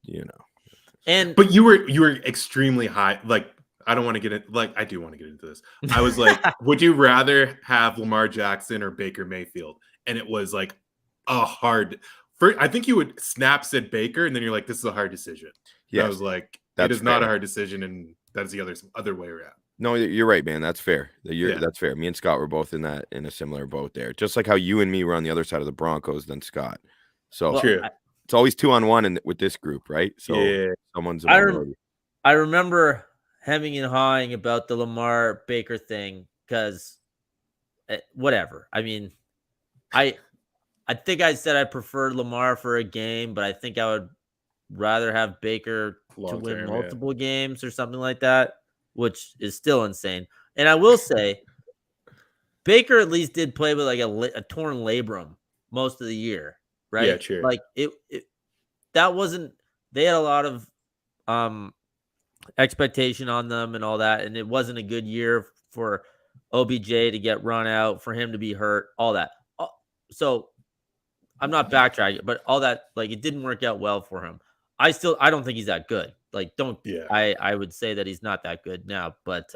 But you were extremely high. Like, I don't want to get it. Like, I do want to get into this. I was like, would you rather have Lamar Jackson or Baker Mayfield? And it was like a hard. I think you would said Baker, and then you're like, this is a hard decision. Yes, I was like, that's it is not fair. a hard decision, and that's the other way around. No, you're right, man. That's fair. Yeah. That's fair. Me and Scott were both in a similar boat there. Just like how you and me were on the other side of the Broncos than Scott. So Well, True. it's always 2-on-1 with this group, right? So Yeah. someone's a minority. I remember hemming and hawing about the Lamar Baker thing because whatever. I mean, I think I said I preferred Lamar for a game, but I think I would rather have Baker to win Long-term, multiple games or something like that, which is still insane. And I will say, Baker at least did play with like a torn labrum most of the year, right? Yeah, true. Like that wasn't. They had a lot of expectation on them and all that, and it wasn't a good year for OBJ to get run out, for him to be hurt, all that. So I'm not backtracking, but all that, like, it didn't work out well for him. I don't think he's that good. Like, I would say that he's not that good now, but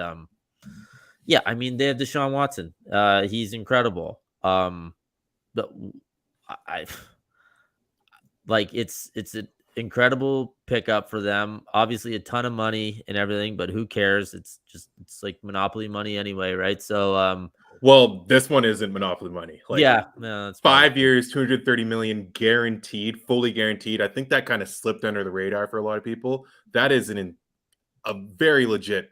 yeah, I mean, they have Deshaun Watson. He's incredible. But I like it's an incredible pickup for them. Obviously, a ton of money and everything, but who cares? It's like monopoly money anyway, right? So, well, this one isn't monopoly money. Like, yeah, no, that's 5 years, $230 million guaranteed, fully guaranteed. I think that kind of slipped under the radar for a lot of people. That is a very legit,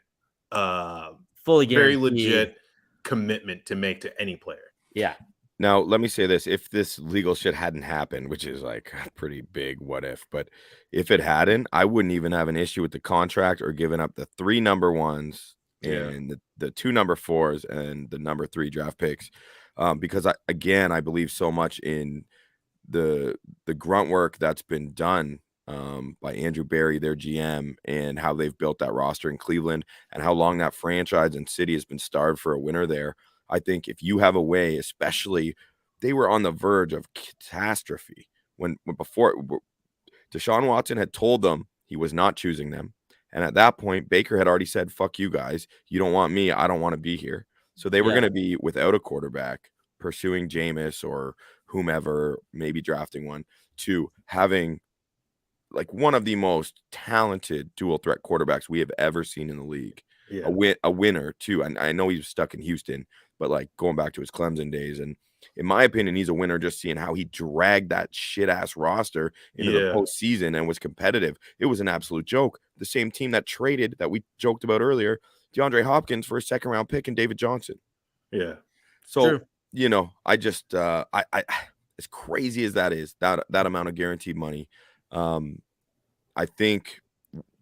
fully guaranteed, very legit commitment to make to any player. Yeah. Now, let me say this. If this legal shit hadn't happened, which is like a pretty big what if, but if it hadn't, I wouldn't even have an issue with the contract or giving up the 3 number 1s and the 2 number 4s and the number 3 draft picks. Because I believe so much in the grunt work that's been done by Andrew Berry, their GM, and how they've built that roster in Cleveland and how long that franchise and city has been starved for a winner there. I think if you have a way, especially they were on the verge of catastrophe when before Deshaun Watson had told them he was not choosing them. And at that point, Baker had already said, fuck you guys. You don't want me. I don't want to be here. So they were going to be without a quarterback, pursuing Jameis or whomever, maybe drafting one, to having like one of the most talented dual threat quarterbacks we have ever seen in the league. Yeah. A winner too. And I know he was stuck in Houston, but like going back to his Clemson days. And in my opinion, he's a winner just seeing how he dragged that shit ass roster into the postseason and was competitive. It was an absolute joke. The same team that traded, that we joked about earlier, DeAndre Hopkins for a 2nd round pick and David Johnson. Yeah. So, you know, I just, I as crazy as that is, that amount of guaranteed money, I think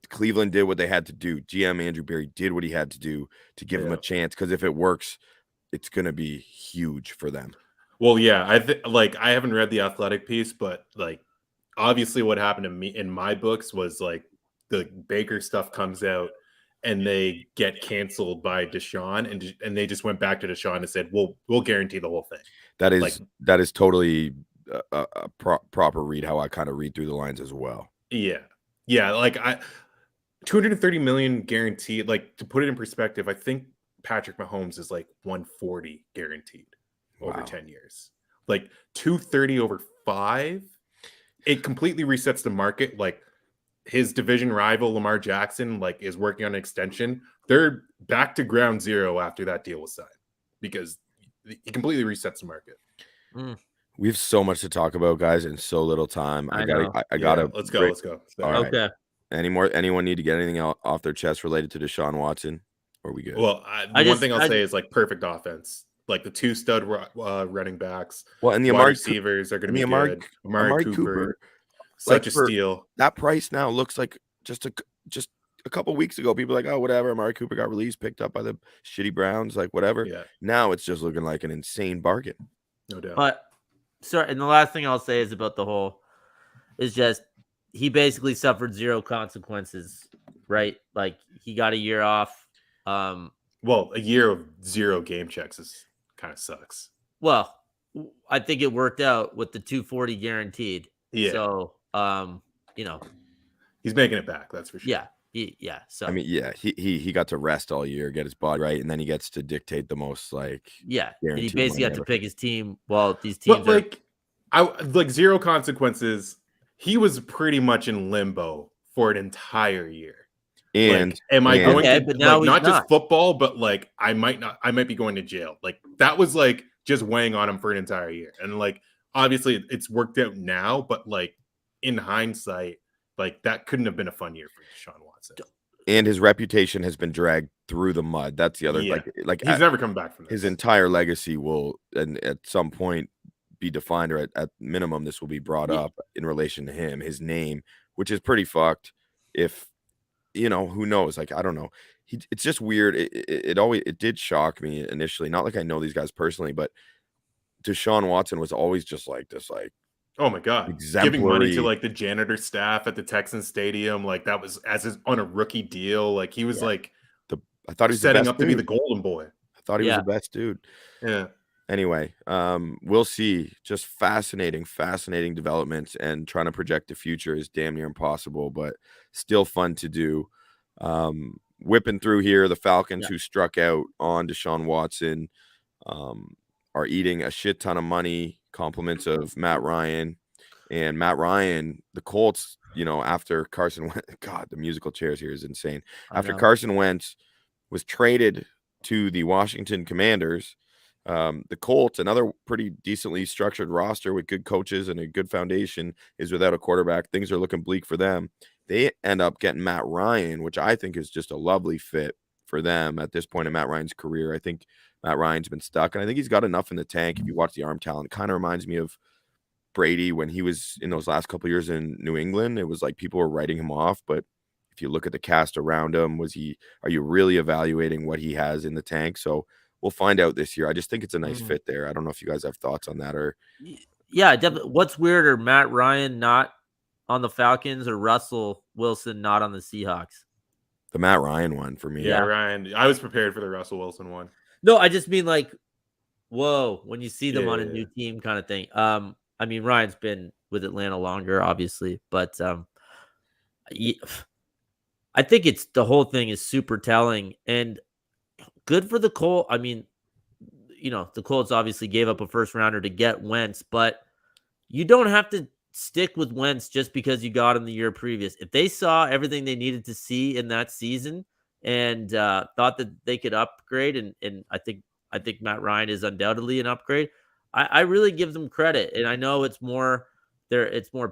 Cleveland did what they had to do. GM Andrew Berry did what he had to do to give him a chance, because if it works, it's going to be huge for them. Well, yeah, I haven't read the Athletic piece, but like obviously what happened to me in my books was like the Baker stuff comes out and they get canceled by Deshaun, and they just went back to Deshaun and said, we'll guarantee the whole thing. That is totally a proper read, how I kind of read through the lines as well. Yeah. Yeah, like $230 million guaranteed. Like, to put it in perspective, I think Patrick Mahomes is like 140 guaranteed over 10 years. Like 230 over 5, it completely resets the market. Like, his division rival Lamar Jackson like is working on an extension. They're back to ground zero after that deal was signed, because he completely resets the market. We have so much to talk about, guys, in so little time. I gotta let's go. All right. Okay. Anyone need to get anything off their chest related to Deshaun Watson? Or are we good? Well, one thing I'll say is like perfect offense. Like the 2 stud running backs. Well, and the wide receivers are going to be good. Amari Cooper, such a steal. That price now looks like just a couple weeks ago, people were like, oh, whatever. Amari Cooper got released, picked up by the shitty Browns, like whatever. Yeah. Now it's just looking like an insane bargain. No doubt. But sorry, and the last thing I'll say is about the whole is just he basically suffered 0 consequences, right? Like, he got a year off. Well, a year of 0 game checks is kind of sucks. Well, I think it worked out with the 240 guaranteed. Yeah. So, you know, he's making it back. That's for sure. Yeah. So I mean, yeah, he got to rest all year, get his body right, and then he gets to dictate the most and he basically money got to ever. pick his team. Well, these But teams like zero consequences. He was pretty much in limbo for an entire year. And am I going okay, to but now like he's not just not. football, but like I might be going to jail. Like that was like just weighing on him for an entire year. And like obviously it's worked out now, but like in hindsight, like that couldn't have been a fun year for Deshaun Watson. And his reputation has been dragged through the mud. That's the other like he's never come back from this. His entire legacy will, and at some point, be defined, or at minimum, this will be brought up in relation to him, his name, which is pretty fucked. If who knows? Like, I don't know. It's just weird. It did shock me initially. Not like I know these guys personally, but Deshaun Watson was always just like this, like, oh my god, exemplary. Giving money to like the janitor staff at the Texans stadium, like that was on a rookie deal. Like he was like I thought he was setting the best up to dude. be the golden boy. I thought he was the best dude. Yeah. Anyway, we'll see. Just fascinating developments, and trying to project the future is damn near impossible, but still fun to do. Whipping through here, the Falcons, who struck out on Deshaun Watson, are eating a shit ton of money, compliments of Matt Ryan. And Matt Ryan, the Colts, after Carson Wentz, God, the musical chairs here is insane. After Carson Wentz was traded to the Washington Commanders, the Colts, another pretty decently structured roster with good coaches and a good foundation, is without a quarterback. Things are looking bleak for them. They end up getting Matt Ryan, which I think is just a lovely fit for them at this point in Matt Ryan's career. I think Matt Ryan's been stuck, and I think he's got enough in the tank. If you watch the arm talent, it kind of reminds me of Brady when he was in those last couple of years in New England. It was like people were writing him off, but if you look at the cast around him, are you really evaluating what he has in the tank? So we'll find out this year. I just think it's a nice fit there. I don't know if you guys have thoughts on that or. Yeah, definitely. What's weirder, Matt Ryan not on the Falcons or Russell Wilson not on the Seahawks? The Matt Ryan one for me. Yeah, Ryan. I was prepared for the Russell Wilson one. No, I just mean like, whoa, when you see them on a new team kind of thing. I mean, Ryan's been with Atlanta longer, obviously, but I think the whole thing is super telling and good for the Colts. I mean, the Colts obviously gave up a first rounder to get Wentz, but you don't have to stick with Wentz just because you got him the year previous. If they saw everything they needed to see in that season and thought that they could upgrade, and I think Matt Ryan is undoubtedly an upgrade. I really give them credit, and I know it's more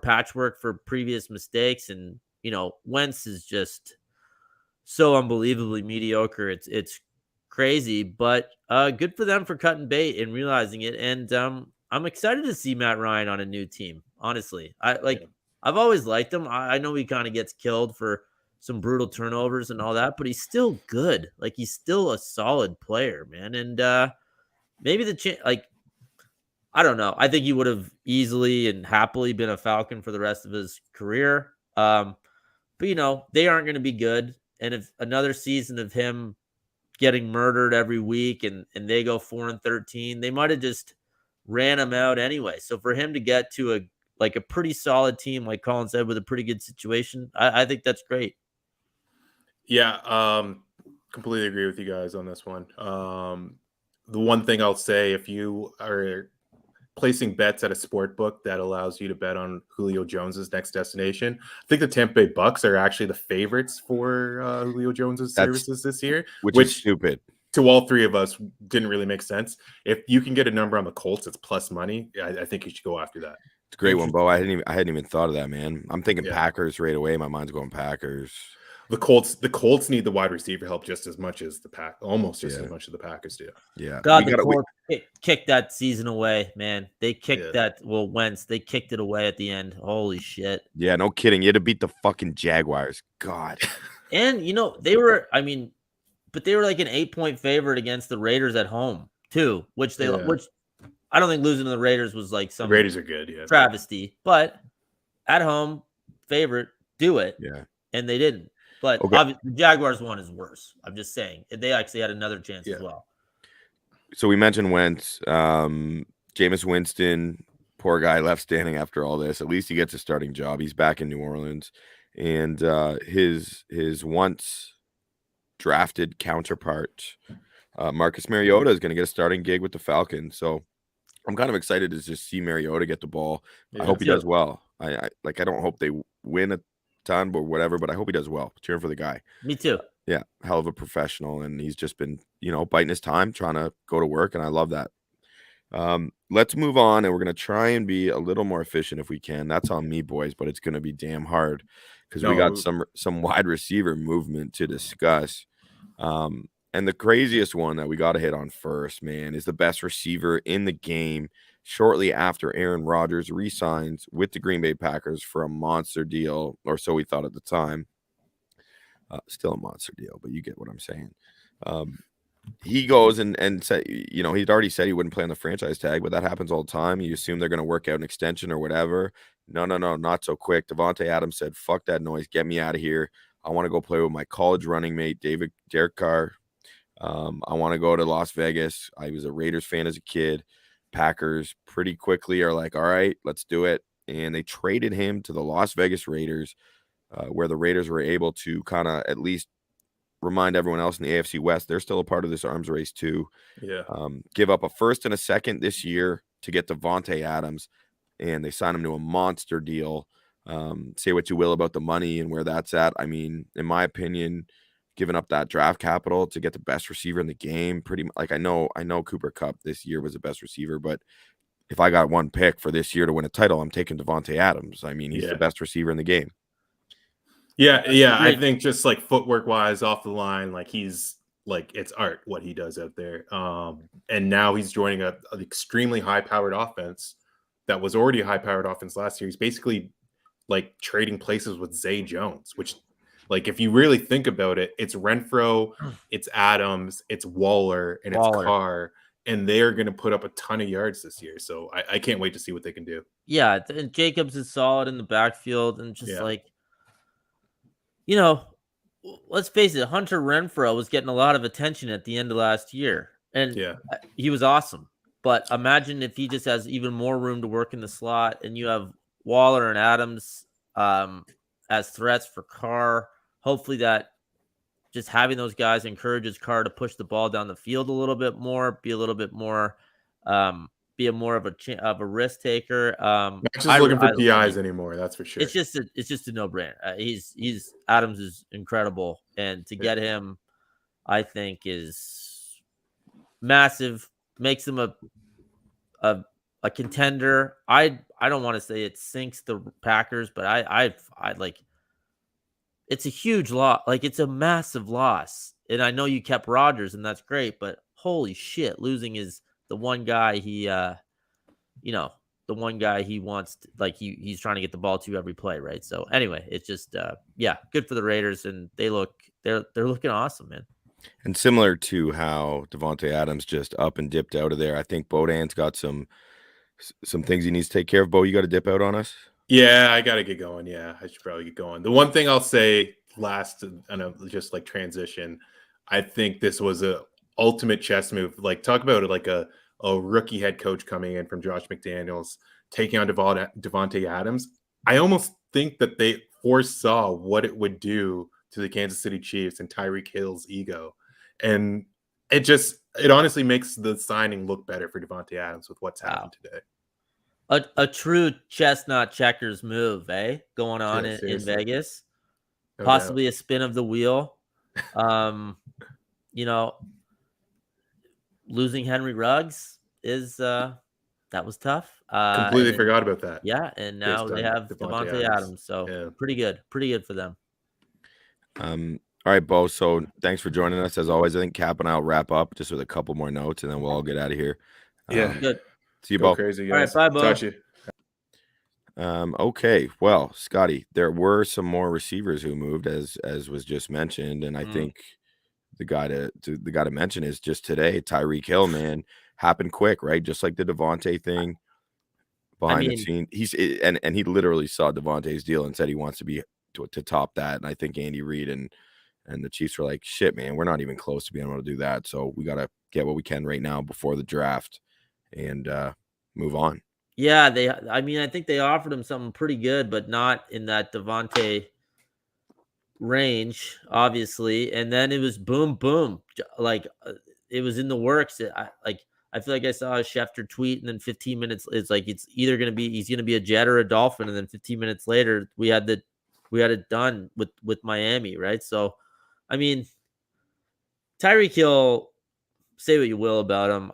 patchwork for previous mistakes, and Wentz is just so unbelievably mediocre. It's crazy, but good for them for cutting bait and realizing it. And I'm excited to see Matt Ryan on a new team. Honestly, I've always liked him. I know he kind of gets killed for some brutal turnovers and all that, but he's still good. Like he's still a solid player, man. And maybe I don't know. I think he would have easily and happily been a Falcon for the rest of his career. But they aren't going to be good. And if another season of him getting murdered every week and they go 4-13, they might have just ran him out anyway. So for him to get to a pretty solid team, like Collin said, with a pretty good situation, I think that's great. Yeah, completely agree with you guys on this one. The one thing I'll say, if you are placing bets at a sport book that allows you to bet on Julio Jones's next destination, I think the Tampa Bay Bucs are actually the favorites for Julio Jones's services this year, which is stupid. To all three of us, didn't really make sense. If you can get a number on the Colts, it's plus money. I think you should go after that. It's a great one, Bo. I hadn't even thought of that, man. I'm thinking Packers right away. My mind's going Packers. The Colts need the wide receiver help just as much as the almost just as much as the Packers do. Yeah. God, the Colts kicked that season away, man. They kicked Wentz. They kicked it away at the end. Holy shit. Yeah, no kidding. You had to beat the fucking Jaguars. God. And they were, but they were like an 8-point favorite against the Raiders at home too, which I don't think losing to the Raiders was like some Raiders are good, travesty, but at home favorite, do it. Yeah. And they didn't. But obviously the Jaguars one is worse. I'm just saying. They actually had another chance as well. So we mentioned Wentz. Jameis Winston, poor guy left standing after all this. At least he gets a starting job. He's back in New Orleans. and his once drafted counterpart, Marcus Mariota, is going to get a starting gig with the Falcons. So I'm kind of excited to just see Mariota get the ball. I hope he does well. I don't hope they win a ton or whatever, but I hope he does well. Cheering for the guy. Me too. Yeah, hell of a professional, and he's just been, biting his time, trying to go to work, and I love that. Let's move on, and we're going to try and be a little more efficient if we can. That's on me, boys, but it's going to be damn hard because we got some wide receiver movement to discuss. And the craziest one that we got to hit on first, man, is the best receiver in the game shortly after Aaron Rodgers re-signs with the Green Bay Packers for a monster deal, or so we thought at the time. Still a monster deal, but you get what I'm saying. He goes and said, he'd already said he wouldn't play on the franchise tag, but that happens all the time. You assume they're going to work out an extension or whatever. No, not so quick. Davante Adams said, fuck that noise. Get me out of here. I want to go play with my college running mate, Derek Carr. I want to go to Las Vegas. I was a Raiders fan as a kid. Packers pretty quickly are like, all right, let's do it. And they traded him to the Las Vegas Raiders, where the Raiders were able to kind of at least remind everyone else in the AFC West they're still a part of this arms race too. Yeah. Give up a first and a second this year to get Davante Adams, and they signed him to a monster deal. Say what you will about the money and where that's at. I mean, in my opinion, giving up that draft capital to get the best receiver in the game, I know Cooper Kupp this year was the best receiver, but if I got one pick for this year to win a title, I'm taking Davante Adams. I mean, he's the best receiver in the game. Yeah. I think just like footwork wise off the line, like he's like, it's art what he does out there. And now he's joining an extremely high powered offense that was already a high powered offense last year. He's basically like trading places with Zay Jones, which, like, if you really think about it, it's Renfro, it's Adams, it's Waller, and it's Carr, and they're going to put up a ton of yards this year. So I can't wait to see what they can do. Yeah, and Jacobs is solid in the backfield, and just let's face it, Hunter Renfro was getting a lot of attention at the end of last year, and he was awesome. But imagine if he just has even more room to work in the slot, and you have Waller and Adams as threats for Carr. Hopefully that just having those guys encourages Carr to push the ball down the field a little bit more, be a little bit more, be a more of a risk taker. Not just looking for PIs anymore, that's for sure. It's just a no-brainer. He's Adams is incredible, and to get him, I think, is massive. Makes him a contender. I don't want to say it sinks the Packers, but I like. It's a huge loss. Like, it's a massive loss. And I know you kept Rodgers, and that's great, but holy shit, losing is the one guy he wants to, like, he's trying to get the ball to every play, right? So anyway, it's just good for the Raiders, and they're looking awesome, man. And similar to how Davante Adams just up and dipped out of there, I think Bodan's got some things he needs to take care of. Bo, you got to dip out on us? Yeah, I got to get going. Yeah, I should probably get going. The one thing I'll say last, and just like transition, I think this was a ultimate chess move. Like, talk about it like a rookie head coach coming in from Josh McDaniels, taking on Davante Adams. I almost think that they foresaw what it would do to the Kansas City Chiefs and Tyreek Hill's ego. And it honestly makes the signing look better for Davante Adams with what's happened today. A true chestnut checkers move, going on in Vegas. No possibly doubt. A spin of the wheel. Losing Henry Ruggs is that was tough. Completely forgot about that. Yeah, and now they have Davante Adams. So pretty good for them. All right, Bo. So thanks for joining us as always. I think Cap and I'll wrap up just with a couple more notes, and then we'll all get out of here. Good. See you, Bo. Crazy, guys. All right, bye, Bo. Touch you. Okay. Well, Scotty, there were some more receivers who moved, as was just mentioned, and I think the guy to mention is just today, Tyreek Hill. Man, happened quick, right? Just like the Davante thing behind the scene. And he literally saw Davante's deal and said he wants to be to top that. And I think Andy Reid and the Chiefs were like, shit, man, we're not even close to being able to do that. So we got to get what we can right now before the draft and move on. Yeah, I think they offered him something pretty good, but not in that Davante range, obviously, and then it was boom, boom, like it was in the works. I feel like I saw a Schefter tweet, and then 15 minutes, it's like he's gonna be a Jet or a Dolphin, and then 15 minutes later, we had it done with Miami, right? So, I mean, Tyreek Hill, say what you will about him,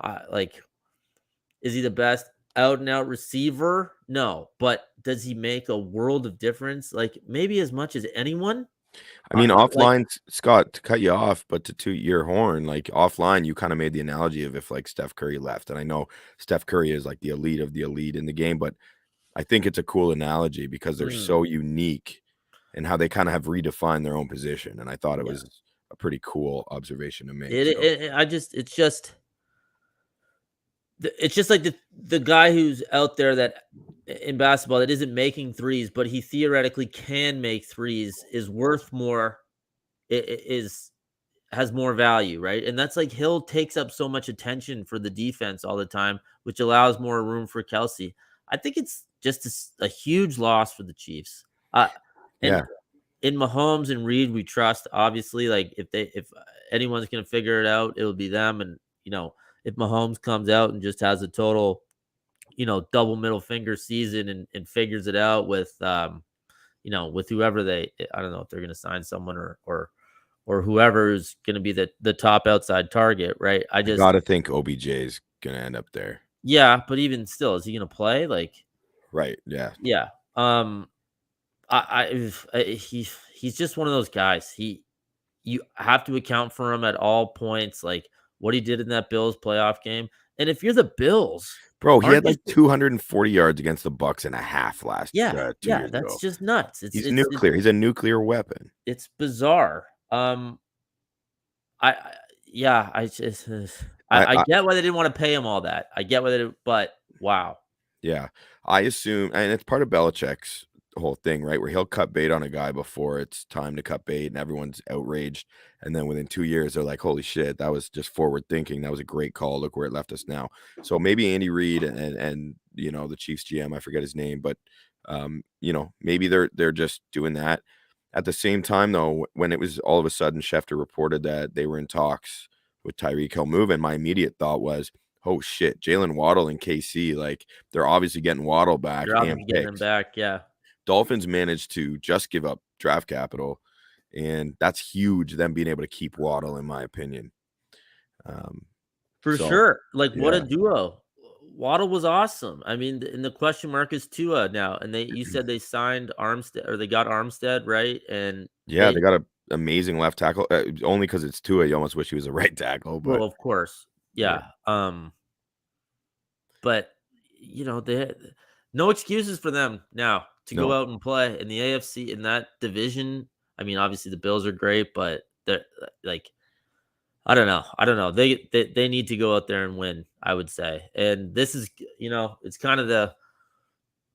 is he the best out and out receiver? No, but does he make a world of difference? Like maybe as much as anyone. I mean, Like, offline, Scott, to cut you off, but to toot your horn, like offline, you kind of made the analogy of if like Steph Curry left. And I know Steph Curry is like the elite of the elite in the game, but I think it's a cool analogy because they're so unique and how they kind of have redefined their own position. And I thought it was a pretty cool observation to make. It's just like the guy who's out there that in basketball that isn't making threes, but he theoretically can make threes is worth more. Has more value, right? And that's like Hill takes up so much attention for the defense all the time, which allows more room for Kelsey. I think it's just a huge loss for the Chiefs. In Mahomes and Reed, we trust. Obviously, like if anyone's gonna figure it out, it'll be them. And if Mahomes comes out and just has a total, double middle finger season and figures it out with with whoever I don't know if they're gonna sign someone or whoever is going to be the top outside target, right? I just got to think OBJ is going to end up there. Yeah, but even still, is he going to play? Like, right? Yeah, yeah. He's just one of those guys. You have to account for him at all points, like what he did in that Bills playoff game. And if you're the Bills, bro, he had like 240 yards against the Bucs and a half last. 2 years that's ago. just nuts. He's nuclear. He's a nuclear weapon. It's bizarre. I get why they didn't want to pay him all that. I get why they didn't, but wow. Yeah. I assume, and it's part of Belichick's whole thing, right? Where he'll cut bait on a guy before it's time to cut bait and everyone's outraged. And then within 2 years, they're like, holy shit, that was just forward thinking. That was a great call. Look where it left us now. So maybe Andy Reid and the Chiefs GM, I forget his name, but maybe they're just doing that. At the same time, though, when it was all of a sudden Schefter reported that they were in talks with Tyreek Hill moving, my immediate thought was, oh shit, Jalen Waddle and KC, like they're obviously getting Waddle back. They're obviously getting him back, yeah. Dolphins managed to just give up draft capital, and that's huge, them being able to keep Waddle, in my opinion. For sure. Like, what a duo. Waddle was awesome. I mean, and the question mark is Tua now. And you said they signed Armstead, or they got Armstead, right? And they got an amazing left tackle. Only because it's Tua, you almost wish he was a right tackle. But well, of course, yeah. But they no excuses for them now to go out and play in the AFC in that division. I mean, obviously the Bills are great, but they're like, I don't know. They need to go out there and win, I would say. And this is, it's kind of the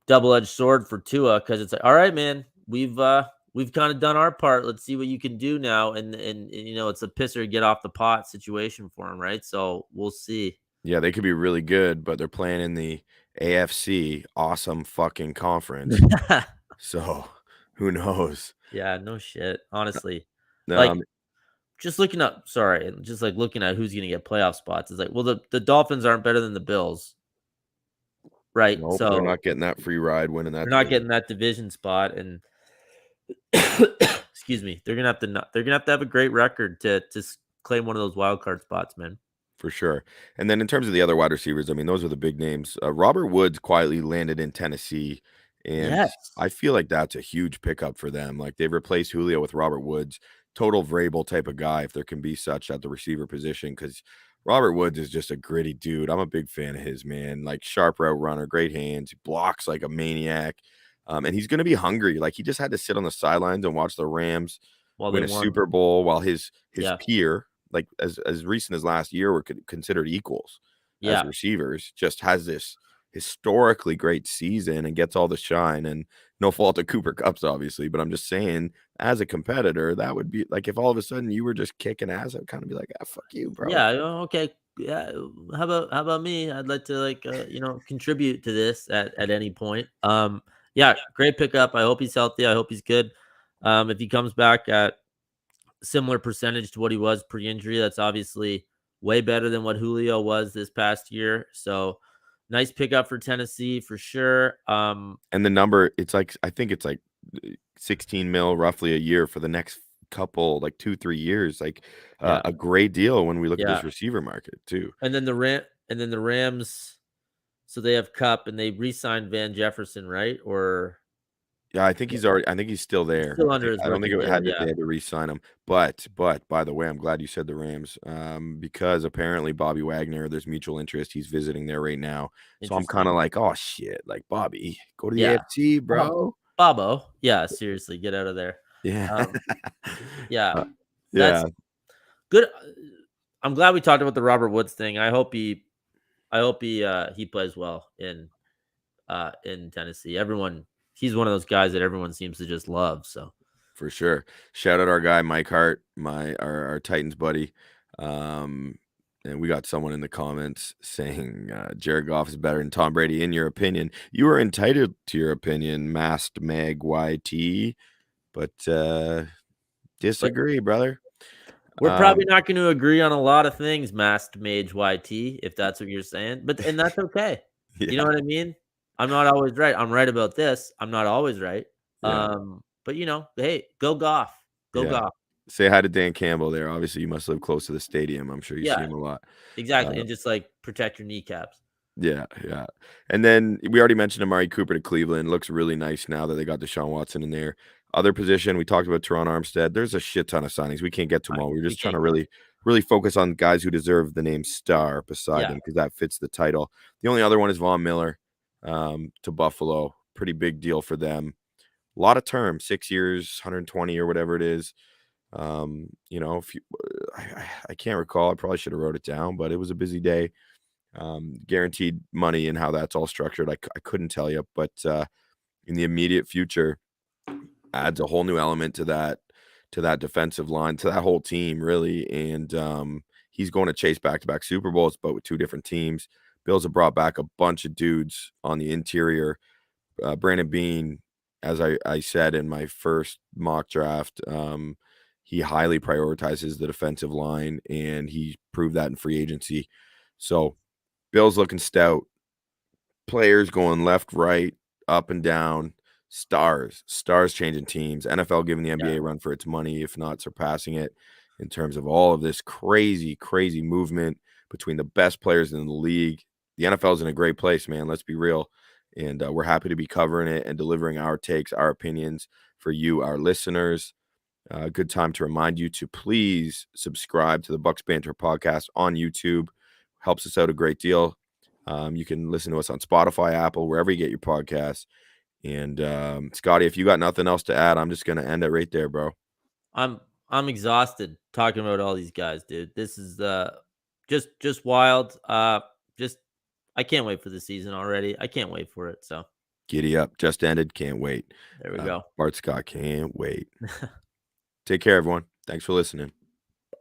double-edged sword for Tua, because it's like, all right, man, we've kind of done our part. Let's see what you can do now. And it's a pisser get off the pot situation for him, right? So we'll see. Yeah, they could be really good, but they're playing in the AFC, awesome fucking conference. So who knows? Yeah, no shit. Honestly, just looking at who's going to get playoff spots. It's like, well, the Dolphins aren't better than the Bills, right? Nope, so they're not getting that free ride winning that. They're not getting that division spot, and excuse me, they're gonna have to have a great record to claim one of those wild card spots, man. For sure. And then in terms of the other wide receivers, I mean, those are the big names. Robert Woods quietly landed in Tennessee, and I feel like that's a huge pickup for them. Like, they've replaced Julio with Robert Woods, total Vrabel type of guy, if there can be such at the receiver position, because Robert Woods is just a gritty dude. I'm a big fan of his, man. Like, sharp route runner, great hands, he blocks like a maniac, and he's going to be hungry. Like, he just had to sit on the sidelines and watch the Rams win a Super Bowl while his peer, like as recent as last year, were considered equals as receivers, just has this historically great season and gets all the shine. And no fault of Cooper Kupp's, obviously, but I'm just saying, as a competitor, that would be like if all of a sudden you were just kicking ass, I'd kind of be like, fuck you, bro. Yeah, okay. Yeah, how about me? I'd like to contribute to this at any point. Yeah, great pickup. I hope he's healthy. I hope he's good. If he comes back at similar percentage to what he was pre-injury, that's obviously way better than what Julio was this past year. So nice pickup for Tennessee for sure. And the number, it's like, I think it's like 16 mil roughly a year for the next couple, like 2-3 years. Like a great deal when we look at this receiver market too. And then the Rams, so they have Cup and they re-signed Van Jefferson, right? Or Yeah, I think he's still there. still under his I don't think rookie it had deal, they had to re-sign him. But by the way, I'm glad you said the Rams, because apparently Bobby Wagner, there's mutual interest. He's visiting there right now. So I'm kind of like, oh shit, like Bobby, go to the AFC, bro. Bobo. Yeah, seriously, get out of there. Yeah. Yeah. Yeah. That's good. I'm glad we talked about the Robert Woods thing. I hope he plays well in Tennessee. He's one of those guys that everyone seems to just love. So for sure. Shout out our guy Mike Hart, our Titans buddy. And we got someone in the comments saying Jared Goff is better than Tom Brady. In your opinion, you are entitled to your opinion, Masked Mag YT, but disagree, brother. We're probably not going to agree on a lot of things, Masked Mage YT, if that's what you're saying. And that's okay. You know what I mean? I'm not always right. I'm right about this. I'm not always right. Yeah. But hey, go Goff. Go Goff. Say hi to Dan Campbell there. Obviously, you must live close to the stadium. I'm sure you see him a lot. Exactly. And just like protect your kneecaps. Yeah. And then we already mentioned Amari Cooper to Cleveland. Looks really nice now that they got Deshaun Watson in there. Other position, we talked about Teron Armstead. There's a shit ton of signings. We can't get to them all. We're just trying to really focus on guys who deserve the name star beside them because that fits the title. The only other one is Von Miller to Buffalo. Pretty big deal for them. A lot of term, 6 years, 120 or whatever it is. If you, I can't recall. I probably should have wrote it down, but it was a busy day. Guaranteed money and how that's all structured. I couldn't tell you, but in the immediate future, adds a whole new element to that defensive line, to that whole team, really. And he's going to chase back-to-back Super Bowls, but with two different teams. Bills have brought back a bunch of dudes on the interior. Brandon Beane, as I said in my first mock draft, he highly prioritizes the defensive line, and he proved that in free agency. So Bills looking stout. Players going left, right, up and down. Stars changing teams. NFL giving the NBA a run for its money, if not surpassing it, in terms of all of this crazy movement between the best players in the league. The NFL is in a great place, man. Let's be real. And we're happy to be covering it and delivering our takes, our opinions for you, our listeners. Good time to remind you to please subscribe to the Bucs Banter podcast on YouTube. Helps us out a great deal. You can listen to us on Spotify, Apple, wherever you get your podcasts. And Scotty, if you got nothing else to add, I'm just gonna end it right there, bro. I'm exhausted talking about all these guys, dude. This is just wild. I can't wait for the season already. I can't wait for it. So giddy up. Just ended. Can't wait. There we go. Bart Scott can't wait. Take care, everyone. Thanks for listening.